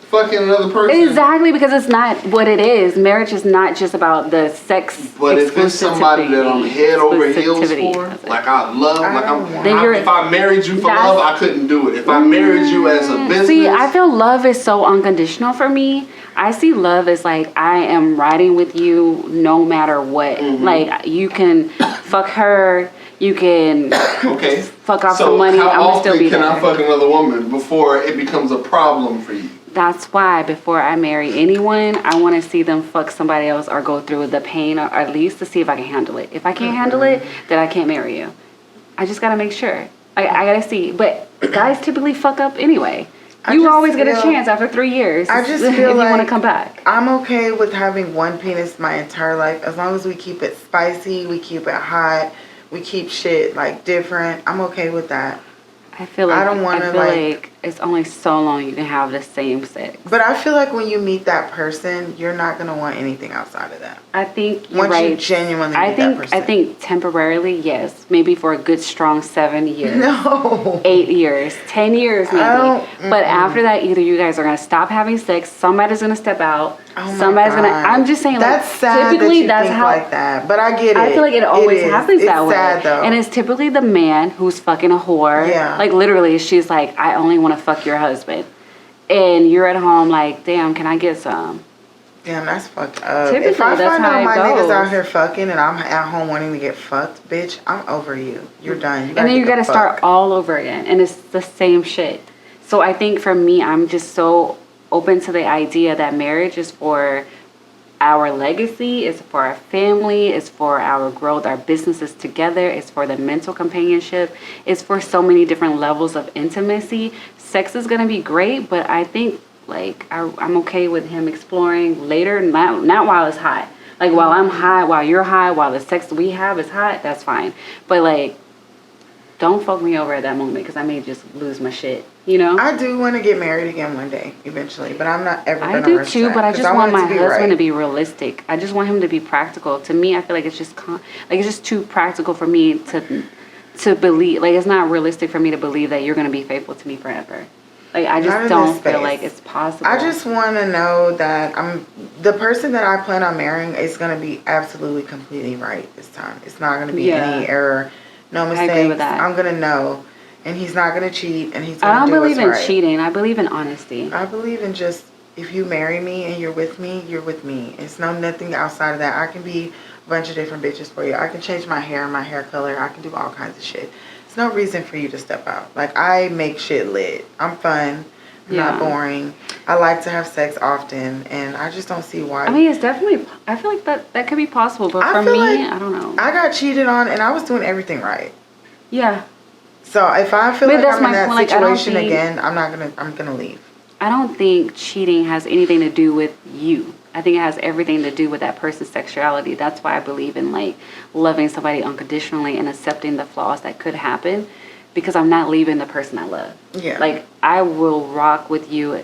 fucking another person. Exactly, because it's not what it is. Marriage is not just about the sex. But if it's somebody that I'm head over heels exclusivity for, of it. like I love, I like don't want- Then you're- if I married you for that's- love, I couldn't do it. If I married you as a business, See, I feel love is so unconditional for me. I see love as like I am riding with you no matter what. Mm-hmm. Like you can fuck her, you can okay. fuck off So some money. how I'm gonna still often be can there. I fuck another woman before it becomes a problem for you? That's why before I marry anyone, I want to see them fuck somebody else or go through the pain, or at least to see if I can handle it. If I can't handle it, then I can't marry you. I just gotta make sure. I gotta see. But guys typically fuck up anyway. I You just always get a feel- chance after 3 years. I just if feel you want to like- come back. I'm okay with having one penis my entire life as long as we keep it spicy, we keep it hot, we keep shit like different. I'm okay with that. I feel like I don't wanna, I feel like- like it's only so long you can have the same sex. But I feel like when you meet that person, you're not gonna want anything outside of that. I think you're Once you right. genuinely I meet that think person. I think temporarily, yes, maybe for a good strong 7 years. No. 8 years, 10 years maybe. I don't- But after that, either you guys are gonna stop having sex, somebody's gonna step out, Oh my somebody's gonna. God. I'm just saying, That's like, sad typically that you that's think how. like that. But I get it. I feel like it always is. happens that It's way, sad though. and it's typically the man who's fucking a whore. Yeah. Like literally, she's like, "I only want to fuck your husband," and you're at home like, "Damn, can I get some?" Damn, that's fucked up. Typically, If I that's find how out it my goes. niggas out here fucking and I'm at home wanting to get fucked, bitch, I'm over you. You're done. You And then you get gotta the start fuck. all over again, and it's the same shit. So I think for me, I'm just so open to the idea that marriage is for our legacy, it's for our family, it's for our growth, our businesses together, it's for the mental companionship, it's for so many different levels of intimacy. Sex is gonna be great, but I think like I'm okay with him exploring later, not while it's hot. Like while I'm hot, while you're hot, while the sex we have is hot, that's fine. But like, don't fuck me over at that moment because I may just lose my shit. You know. I do want to get married again one day, eventually, but I'm not ever I gonna do rush too, that, but I 'cause just want it my to be husband right. to be realistic. I just want him to be practical. To me, I feel like it's just it's just too practical for me to believe, like, it's not realistic for me to believe that you're going to be faithful to me forever. Like, I Not just in don't this feel space. like it's possible. I just want to know that the person that I plan on marrying is going to be absolutely completely right this time. It's not going to be any error, no mistakes. I agree with that. I'm going to know, and he's not going to cheat, and he's going I to do don't what's believe in right. cheating. I believe in honesty. I believe in just, if you marry me and you're with me, you're with me. It's nothing outside of that. I can be a bunch of different bitches for you. I can change my hair color. I can do all kinds of shit. There's no reason for you to step out. Like, I make shit lit. I'm fun. I'm not boring. I like to have sex often, and I just don't see why. I mean, it's definitely, I feel like that could be possible, but for me, I don't know. I got cheated on, and I was doing everything right. Yeah. So if I feel But like that's I'm in my that point, like, I don't situation think- again, I'm gonna leave. I don't think cheating has anything to do with you. I think it has everything to do with that person's sexuality. That's why I believe in, like, loving somebody unconditionally and accepting the flaws that could happen, because I'm not leaving the person I love. Yeah. Like, I will rock with you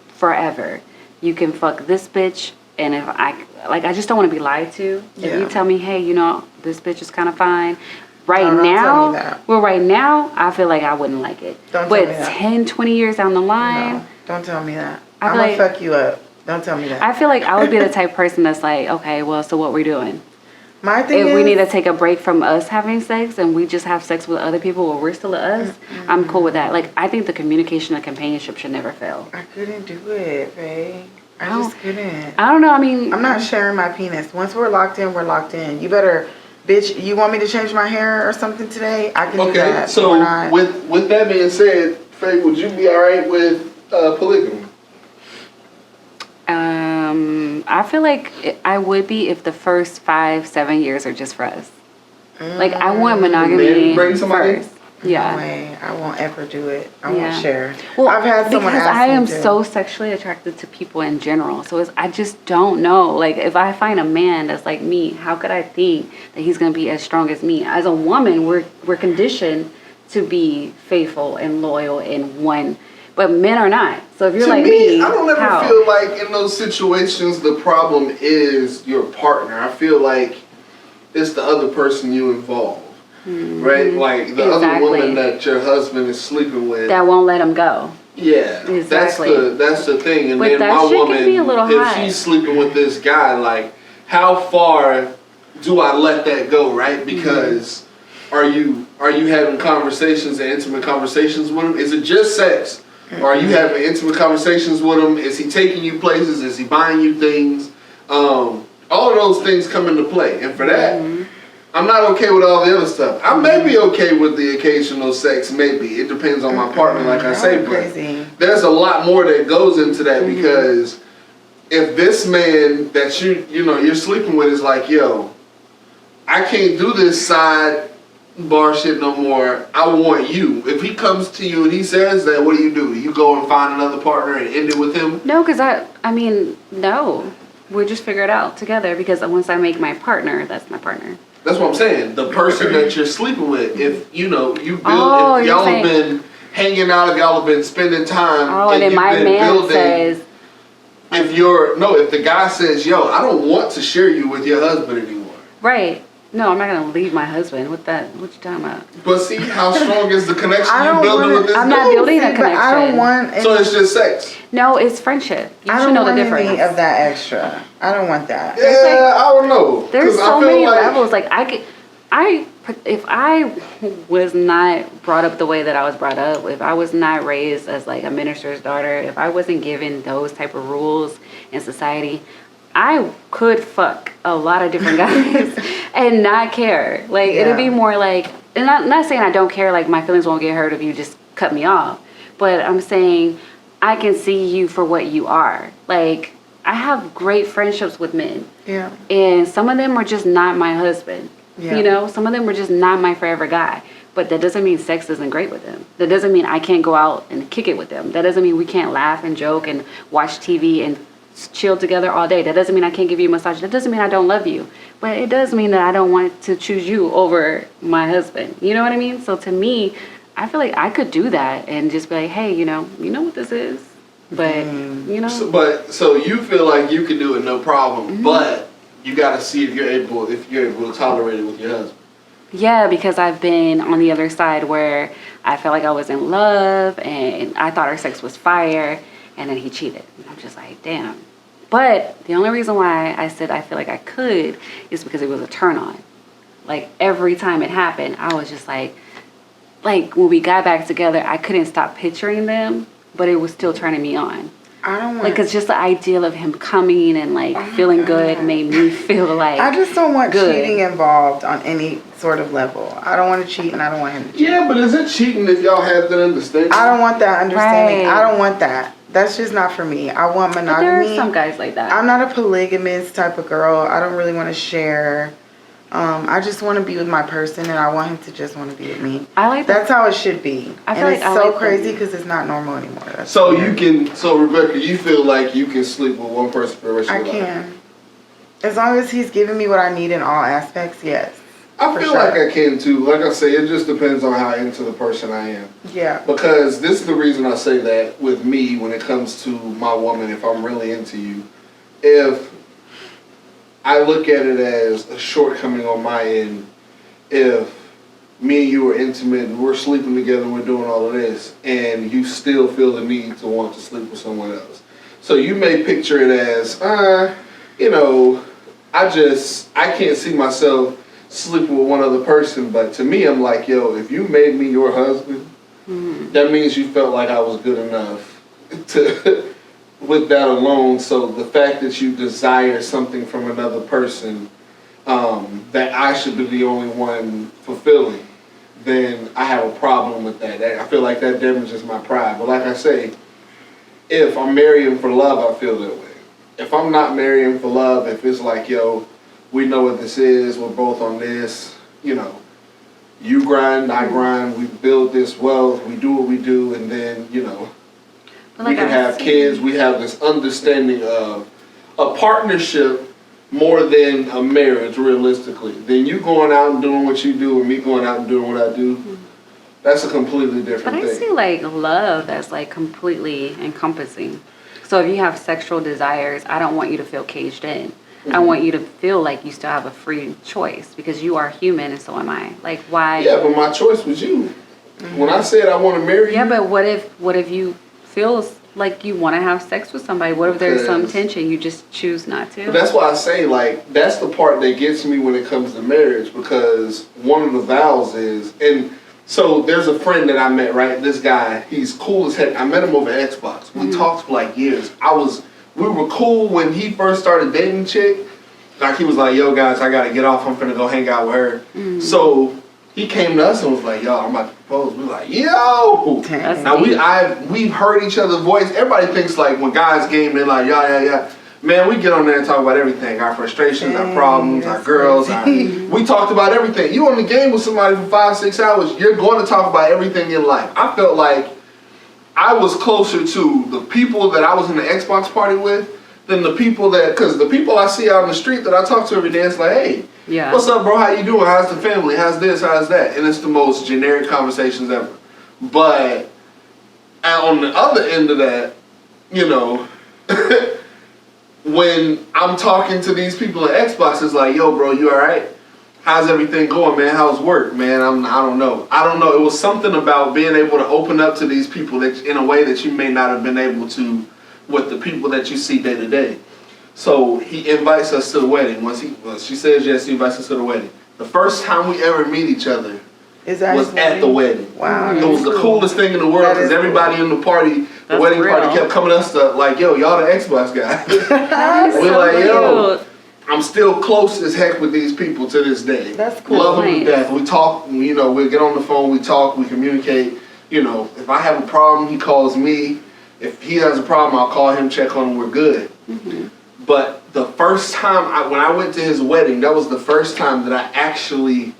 forever. You can fuck this bitch, and if I just don't want to be lied to. If Yeah. you tell me, hey, this bitch is kind of fine. No, don't tell me that. Right now, I feel like I wouldn't like it. Don't but tell me that. 10, 20 years down the line, No, don't tell me that. I I'm feel gonna like- fuck you up. Don't tell me that. I feel like I would be the type of person that's like, okay, well, so what we're doing? My thing If is, we need to take a break from us having sex and we just have sex with other people while we're still us, I'm cool with that. Like, I think the communication and companionship should never fail. I couldn't do it, babe. I Oh. just couldn't. I don't know. I mean, I'm not sharing my penis. Once we're locked in, we're locked in. You better, bitch. You want me to change my hair or something today? I can do Okay, that. so or not. with that being said, Faye, would you be all right with polygamy? I feel like I would be if the first 5-7 years are just for us. Like, I want monogamy Then bring somebody? first. Yeah. No way. I won't ever do it. I Yeah. won't share. Well, I've had someone because ask I me am to. so sexually attracted to people in general. So I just don't know. Like, if I find a man that's like me, how could I think that he's gonna be as strong as me? As a woman, we're conditioned to be faithful and loyal and one, but men are not. So if you're To like me, me, I don't ever how? feel like in those situations the problem is your partner. I feel like it's the other person you involve. Right? Like the other Exactly. woman that your husband is sleeping with. That won't let him go. Yeah, Exactly. that's the thing. And But then that my shit can woman, be a little if hot. she's sleeping with this guy, like, how far do I let that go, right? Because are you having conversations and intimate conversations with him? Is it just sex? Or are you having intimate conversations with him? Is he taking you places? Is he buying you things? All of those things come into play, and for that. I'm not okay with all the other stuff. I may be okay with the occasional sex, maybe. It depends on my partner, like I say, but Crazy. there's a lot more that goes into that because if this man that you're sleeping with is like, yo, I can't do this side bar shit no more. I want you. If he comes to you and he says that, what do? You go and find another partner and end it with him? No, because no. We'll just figure it out together, because once I make my partner, that's my partner. That's what I'm saying. The person that you're sleeping with, if you build, Oh, if you're y'all saying- have been hanging out, if y'all have been spending time, Oh, and then you've my been man building, says, if the guy says, yo, I don't want to share you with your husband anymore. right. No, I'm not going to leave my husband. What you talking about? But see how strong is the connection I you don't building wanna- with this I'm dude? not building a See, but I don't connection. want. So it's just sex. No, it's friendship. You I should don't know the want difference. any of that extra. I don't want that. Yeah, I don't know. There's 'Cause I so feel many like- levels. Like, if I was not brought up the way that I was brought up, if I was not raised as like a minister's daughter, if I wasn't given those type of rules in society, I could fuck a lot of different guys and not care. Like, it'd be more like, and I'm not saying I don't care, like my feelings won't get hurt if you just cut me off, but I'm saying I can see you for what you are. Like, I have great friendships with men. Yeah. And some of them are just not my husband. Yeah. Some of them are just not my forever guy. But that doesn't mean sex isn't great with them. That doesn't mean I can't go out and kick it with them. That doesn't mean we can't laugh and joke and watch TV and chill together all day. That doesn't mean I can't give you a massage. That doesn't mean I don't love you. But it does mean that I don't want to choose you over my husband. You know what I mean? So to me, I feel like I could do that and just be like, hey, you know what this is? But, So you feel like you can do it no problem, but you got to see if you're able to tolerate it with your husband. Yeah, because I've been on the other side where I felt like I was in love and I thought our sex was fire, and then he cheated. And I'm just like, damn. But the only reason why I said I feel like I could is because it was a turn on. Like every time it happened, I was just like when we got back together, I couldn't stop picturing them, but it was still turning me on. I don't want. Like, it's just the ideal of him coming and like feeling good made me feel like I just don't want good. cheating involved on any sort of level. I don't want to cheat, and I don't want him to cheat. Yeah, but is it cheating if y'all have that understanding? I don't want that understanding. Right. I don't want that. That's just not for me. I want But monogamy. there are some guys like that. I'm not a polygamous type of girl. I don't really want to share. I just want to be with my person, and I want him to just want to be with me. I like That's how it should be. I feel and like it's I so like crazy that. because it's not normal anymore. That's So weird. so Rebecca, you feel like you can sleep with one person for the rest of I your life? can. As long as he's giving me what I need in all aspects, yes. I For feel sure. like I can too. Like I say, it just depends on how into the person I am. Yeah. Because this is the reason I say that with me when it comes to my woman, if I'm really into you. If I look at it as a shortcoming on my end, if me and you are intimate and we're sleeping together and we're doing all of this, and you still feel the need to want to sleep with someone else. So you may picture it as, you know, I can't see myself sleeping with one other person, but to me, I'm like, yo, if you made me your husband, that means you felt like I was good enough to, with that alone. So the fact that you desire something from another person, that I should be the only one fulfilling, then I have a problem with that. I feel like that damages my pride. But like I say, if I'm marrying for love, I feel that way. If I'm not marrying for love, if it's like, yo, we know what this is, we're both on this, you know, you grind, I grind, we build this wealth, we do what we do, and then, you know, But we like can have kids, we have this understanding of a partnership more than a marriage, realistically. Then you going out and doing what you do and me going out and doing what I do, that's a completely But different I thing. see like love as like completely encompassing. So if you have sexual desires, I don't want you to feel caged in. I want you to feel like you still have a free choice because you are human and so am I. Like why? Yeah, but my choice was you. When I said I want to marry Yeah, you, but what if you feel like you want to have sex with somebody? What if there's some Because- tension you just choose not to? but that's why I say, like, that's the part that gets me when it comes to marriage, because one of the vows is, and so there's a friend that I met, right? This guy, he's cool as heck. I met him over Xbox. We talked for like years. We were cool when he first started dating chick. Like, he was like, yo, guys, I got to get off. I'm finna go hang out with her. So he came to us and was like, yo, I'm about to propose. We were like, yo! That's Now, we've heard each other's voice. Everybody thinks, like, when guys game, they're like, yeah. Man, we get on there and talk about everything. Our frustrations, our problems, our that's girls. crazy. We talked about everything. You on the game with somebody for 5-6 hours, you're going to talk about everything in life. I felt like I was closer to the people that I was in the Xbox party with than the people because the people I see out in the street that I talk to every day, it's like, hey, Yeah. what's up, bro? How you doing? How's the family? How's this? How's that? And it's the most generic conversations ever. But on the other end of that, you know, when I'm talking to these people at Xbox, it's like, yo, bro, you all right? How's everything going, man? How's work, man? I don't know. It was something about being able to open up to these people that in a way that you may not have been able to with the people that you see day to day. So he invites us to the wedding. She says yes, he invites us to the wedding. The first time we ever meet each other Is that was his at the wedding. Wow. It was the coolest thing in the world That because is everybody in the party, the That's wedding party, real. kept coming to us to like, yo, y'all the Xbox guys. That's We're so like, yo, cute. I'm still close as heck with these people to this day. That's cool. Love them to Nice. death. We talk, you know, we get on the phone, we talk, we communicate. You know, if I have a problem, he calls me. If he has a problem, I'll call him, check on him, we're good. But the first time, when I went to his wedding, that was the first time that I actually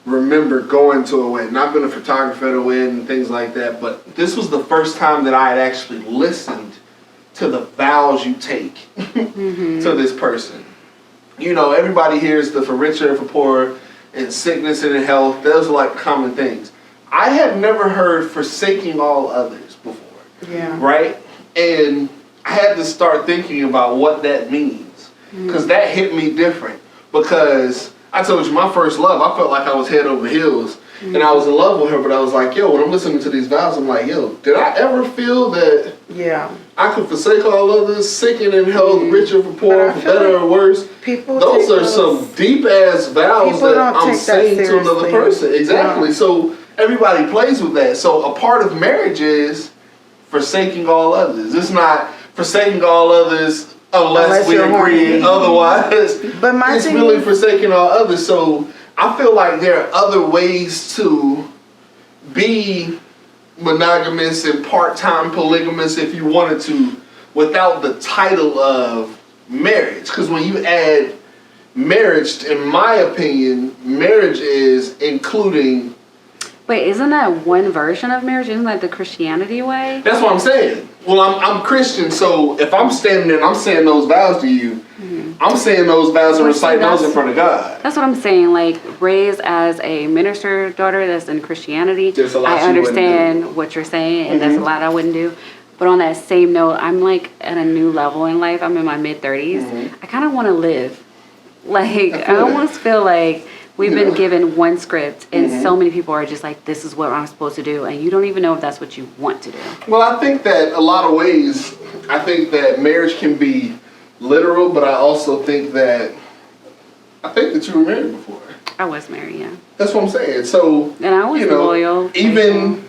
remember going to a wedding. I've been a photographer at a wedding and things like that, but this was the first time that I had actually listened to the vows you take to this person. You know, everybody hears the for richer and for poorer and sickness and in health. Those are like common things. I had never heard forsaking all others before. Yeah. Right? And I had to start thinking about what that means. Because that hit me different. Because I told you, my first love, I felt like I was head over heels. And I was in love with her, but I was like, yo, when I'm listening to these vows, I'm like, yo, did I ever feel that I could forsake all others, sicken and held, richer for poor, for better or worse? Those are some deep-ass vows that I'm saying to another person. Exactly. So everybody plays with that. So a part of marriage is forsaking all others. It's not forsaking all others unless we agree otherwise. But it's really forsaking all others. So I feel like there are other ways to be monogamous and part-time polygamous if you wanted to without the title of marriage. Because when you add marriage, in my opinion, marriage is including... Wait, isn't that one version of marriage? Isn't that the Christianity way? That's what I'm saying. Well, I'm Christian, so if I'm standing there and I'm saying those vows to you, I'm saying those vows and reciting those in front of God. That's what I'm saying. Like, raised as a minister daughter that's in Christianity, I understand what you're saying, and that's a lot I wouldn't do. But on that same note, I'm like at a new level in life. I'm in my mid-30s. I kind of want to live. Like, I almost feel like we've been given one script, and so many people are just like, this is what I'm supposed to do, and you don't even know if that's what you want to do. Well, I think that a lot of ways, I think that marriage can be literal, but I also think that you were married before. I was married, yeah. That's what I'm saying. So, and I was loyal. Even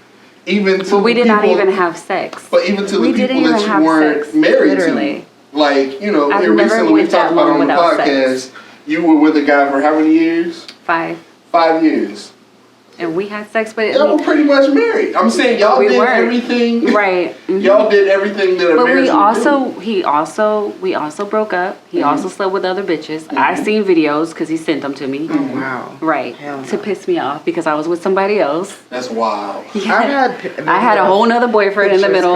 to but we did not even have sex. But even to the people that you weren't married to. Like, here recently we talked about on the podcast, you were with a guy for how many years? 5. 5 years. And we had sex, but y'all were pretty much married. I'm saying y'all did everything. Right. Y'all did everything that a marriage would do. We also broke up. He also slept with other bitches. I seen videos because he sent them to me. Oh, wow. Right. To piss me off because I was with somebody else. That's wild. Yeah. I had a whole nother boyfriend in the middle.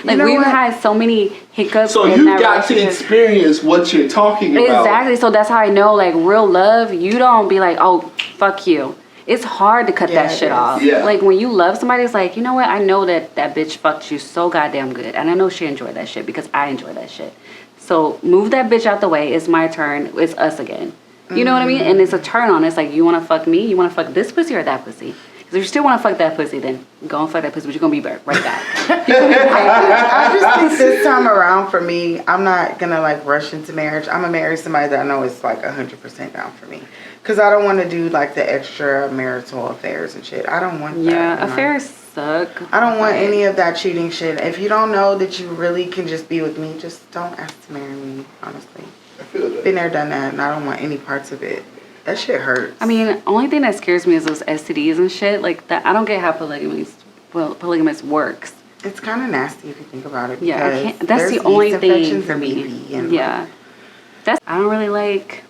Like, we've had so many hiccups. So you got to experience what you're talking about. Exactly. So that's how I know, like, real love, you don't be like, oh, fuck you. It's hard to cut that shit off. Yeah. Like, when you love somebody, it's like, you know what? I know that bitch fucked you so goddamn good. And I know she enjoyed that shit because I enjoy that shit. So move that bitch out the way. It's my turn. It's us again. You know what I mean? And it's a turn on. It's like, you want to fuck me? You want to fuck this pussy or that pussy? Because if you still want to fuck that pussy, then go and fuck that pussy, but you're going to be right back. I just think this time around for me, I'm not going to, like, rush into marriage. I'm going to marry somebody that I know is, like, 100% down for me. Because I don't want to do, like, the extra marital affairs and shit. I don't want that. Yeah, affairs suck. I don't want any of that cheating shit. If you don't know that you really can just be with me, just don't ask to marry me, honestly. I feel that. Been there, done that, and I don't want any parts of it. That shit hurts. I mean, only thing that scares me is those STDs and shit. Like, that. I don't get how polygamous works. It's kind of nasty if you think about it. Yeah, I can't. That's the only thing for me. Yeah. I don't really like,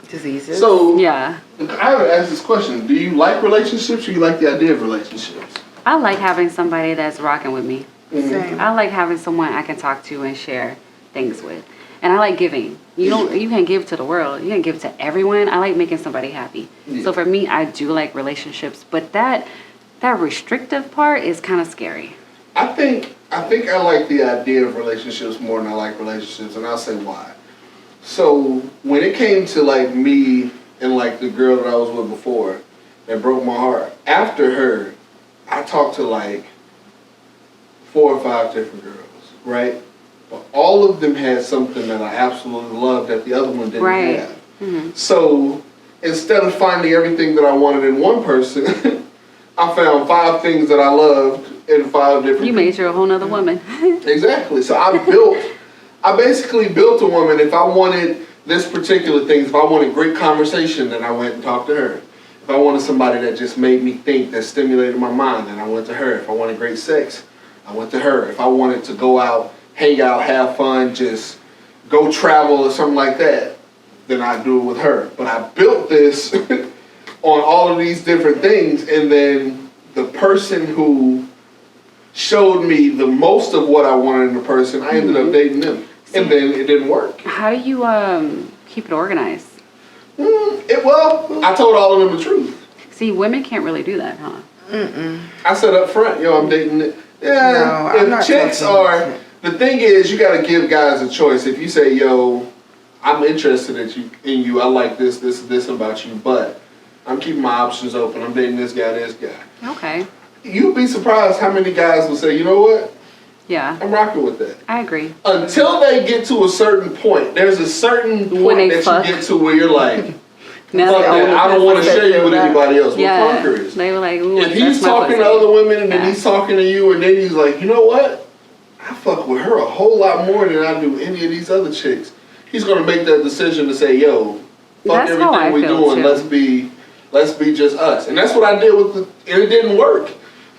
diseases. So, yeah. I haven't asked this question. Do you like relationships or you like the idea of relationships? I like having somebody that's rocking with me. Same. I like having someone I can talk to and share things with. And I like giving. You can't give to the world. You can't give to everyone. I like making somebody happy. Yeah. So for me, I do like relationships, but that restrictive part is kind of scary. I think I like the idea of relationships more than I like relationships, and I'll say why. So when it came to, like, me and, like, the girl that I was with before that broke my heart, after her, I talked to, like, 4 or 5 different girls, right? But all of them had something that I absolutely loved that the other one didn't have. Mm-hmm. So instead of finding everything that I wanted in one person, I found 5 things that I loved in 5 different people. You made you a whole nother woman. Exactly. So I basically built a woman. If I wanted this particular thing, if I wanted great conversation, then I went and talked to her. If I wanted somebody that just made me think, that stimulated my mind, then I went to her. If I wanted great sex, I went to her. If I wanted to go out, hang out, have fun, just go travel or something like that, then I do it with her. But I built this on all of these different things, and then the person who showed me the most of what I wanted in a person, I ended up dating them. And then it didn't work. How do you keep it organized? I told all of them the truth. See, women can't really do that, huh? I said up front, I'm dating it. Yeah, no, if chicks are... The thing is, you got to give guys a choice. If you say, I'm interested in you. I like this about you, but I'm keeping my options open. I'm dating this guy. Okay. You'd be surprised how many guys will say, you know what? Yeah. I'm rocking with that. I agree. Until they get to a certain point. There's a certain point that you get to where you're like, fuck that. I don't want to share you with anybody else. Yeah. What fucker is? They were like, ooh, if he's talking to other women and then he's talking to you and then he's like, you know what? I fuck with her a whole lot more than I do any of these other chicks. He's gonna make that decision to say, yo, fuck everything we doing. Too. Let's be just us. And that's what I did and it didn't work.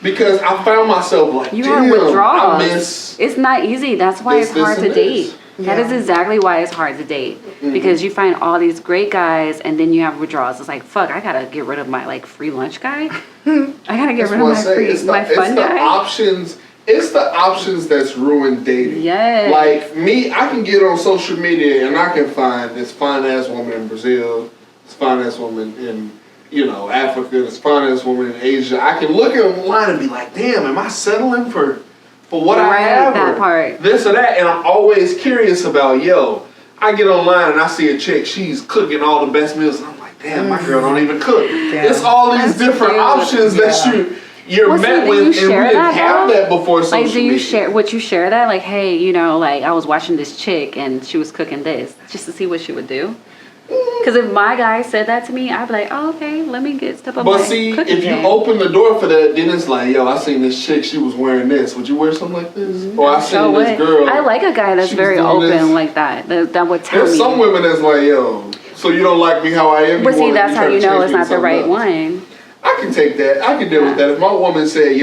Because I found myself like, you damn, have withdrawals. I miss. It's not easy. That's why it's hard to date. Yeah. That is exactly why it's hard to date. Mm-hmm. Because you find all these great guys and then you have withdrawals. It's like, fuck, I gotta get rid of my like free lunch guy. I gotta get rid of my fun guy. It's the options that's ruined dating. Yes. Like me, I can get on social media and I can find this fine ass woman in Brazil, this fine ass woman in Africa, this fine ass woman in Asia. I can look at them online and be like, damn, am I settling for what I have? That part. This or that, and I'm always curious about, I get online and I see a chick, she's cooking all the best meals, and I'm like, damn, my girl don't even cook. Damn. It's all these different options that you're met with, and we didn't have that before social media. Like, do you share, would you share that? Like, hey, like, I was watching this chick and she was cooking this, just to see what she would do? Because if my guy said that to me, I'd be like, oh, okay, let me step up my cooking if you open the door for that, then it's like, I seen this chick, she was wearing this. Would you wear something like this? Mm-hmm. Or I seen this girl. I like a guy that's very open like that. That would tell me. There's some women that's like, so you don't like me how I am? But see, that's how you know it's not the right one. I can take that. I can deal with that. If my woman said,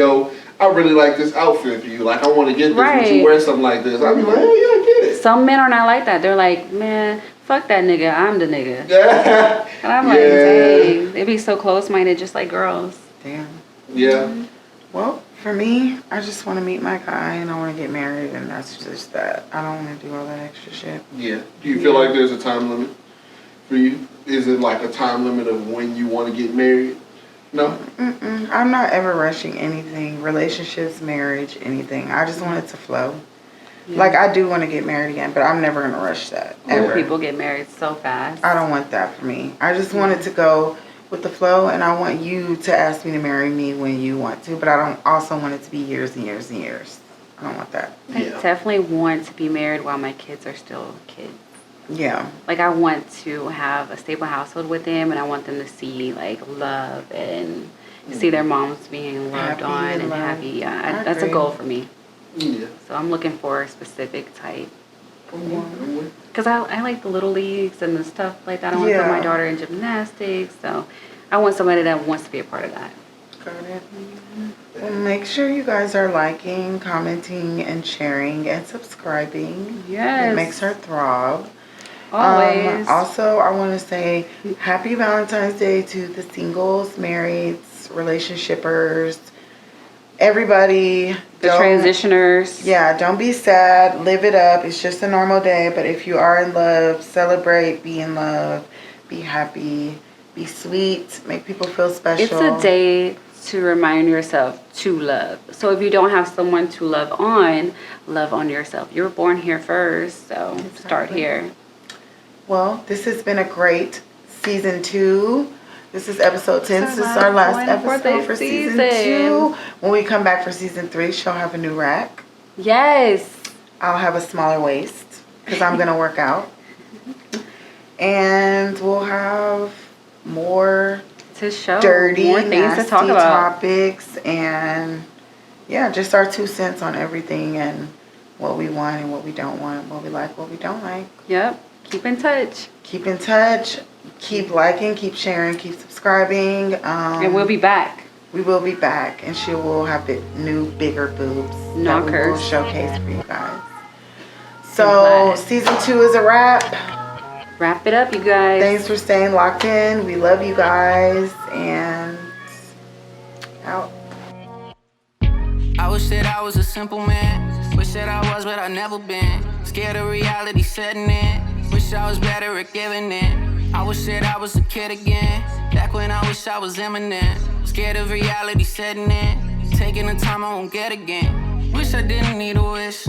I really like this outfit for you. Like, I want to get this. Would you wear something like this? I'd be like, oh, yeah, I get it. Some men are not like that. They're like, man, fuck that nigga. I'm the nigga. And I'm like, dang. They be so close-minded, just like girls. Damn. Yeah. Mm-hmm. Well, for me, I just want to meet my guy and I want to get married, and that's just that. I don't want to do all that extra shit. Yeah. Do you feel like there's a time limit for you? Is it like a time limit of when you want to get married? No? I'm not ever rushing anything. Relationships, marriage, anything. I just want it to flow. Yeah. Like, I do want to get married again, but I'm never going to rush that. Ever. People get married so fast. I don't want that for me. I just want it to go with the flow, and I want you to ask me to marry me when you want to, but I don't also want it to be years and years and years. I don't want that. I definitely want to be married while my kids are still kids. Yeah. Like, I want to have a stable household with them, and I want them to see, like, love and see their moms being loved on and happy. Yeah, that's a goal for me. Yeah. So I'm looking for a specific type. Because I like the little leagues and the stuff like that. I want to put my daughter in gymnastics. So I want somebody that wants to be a part of that. Got it. Well, make sure you guys are liking, commenting, and sharing, and subscribing. Yes. It makes her throb. Always. Also, I want to say happy Valentine's Day to the singles, marrieds, relationshipers, everybody. The transitioners. Yeah, don't be sad. Live it up. It's just a normal day. But if you are in love, celebrate. Be in love. Be happy. Be sweet. Make people feel special. It's a day to remind yourself to love. So if you don't have someone to love on yourself. You were born here first, so start here. Well, this has been a great season 2. This is episode 10. This is our last episode for season 2. When we come back for season 3, she'll have a new rack. Yes. I'll have a smaller waist because I'm going to work out. And we'll have more to show, dirty, more things nasty to talk about. Topics, and just our 2 cents on everything and what we want and what we don't want, what we like, what we don't like. Yep. Keep in touch. Keep in touch. Keep liking, keep sharing, keep subscribing. And we'll be back. We will be back, and she will have new, bigger boobs Knockers. that we will showcase for you guys. So, season 2 is a wrap. Wrap it up, you guys. Thanks for staying locked in. We love you guys, and out. I wish that I was a simple man. Wish that I was, but I never been. Scared of reality setting in. Wish I was better at giving in. I wish that I was a kid again. Back when I wish I was Eminem. Scared of reality setting in. Taking the time I won't get again. Wish I didn't need a wish.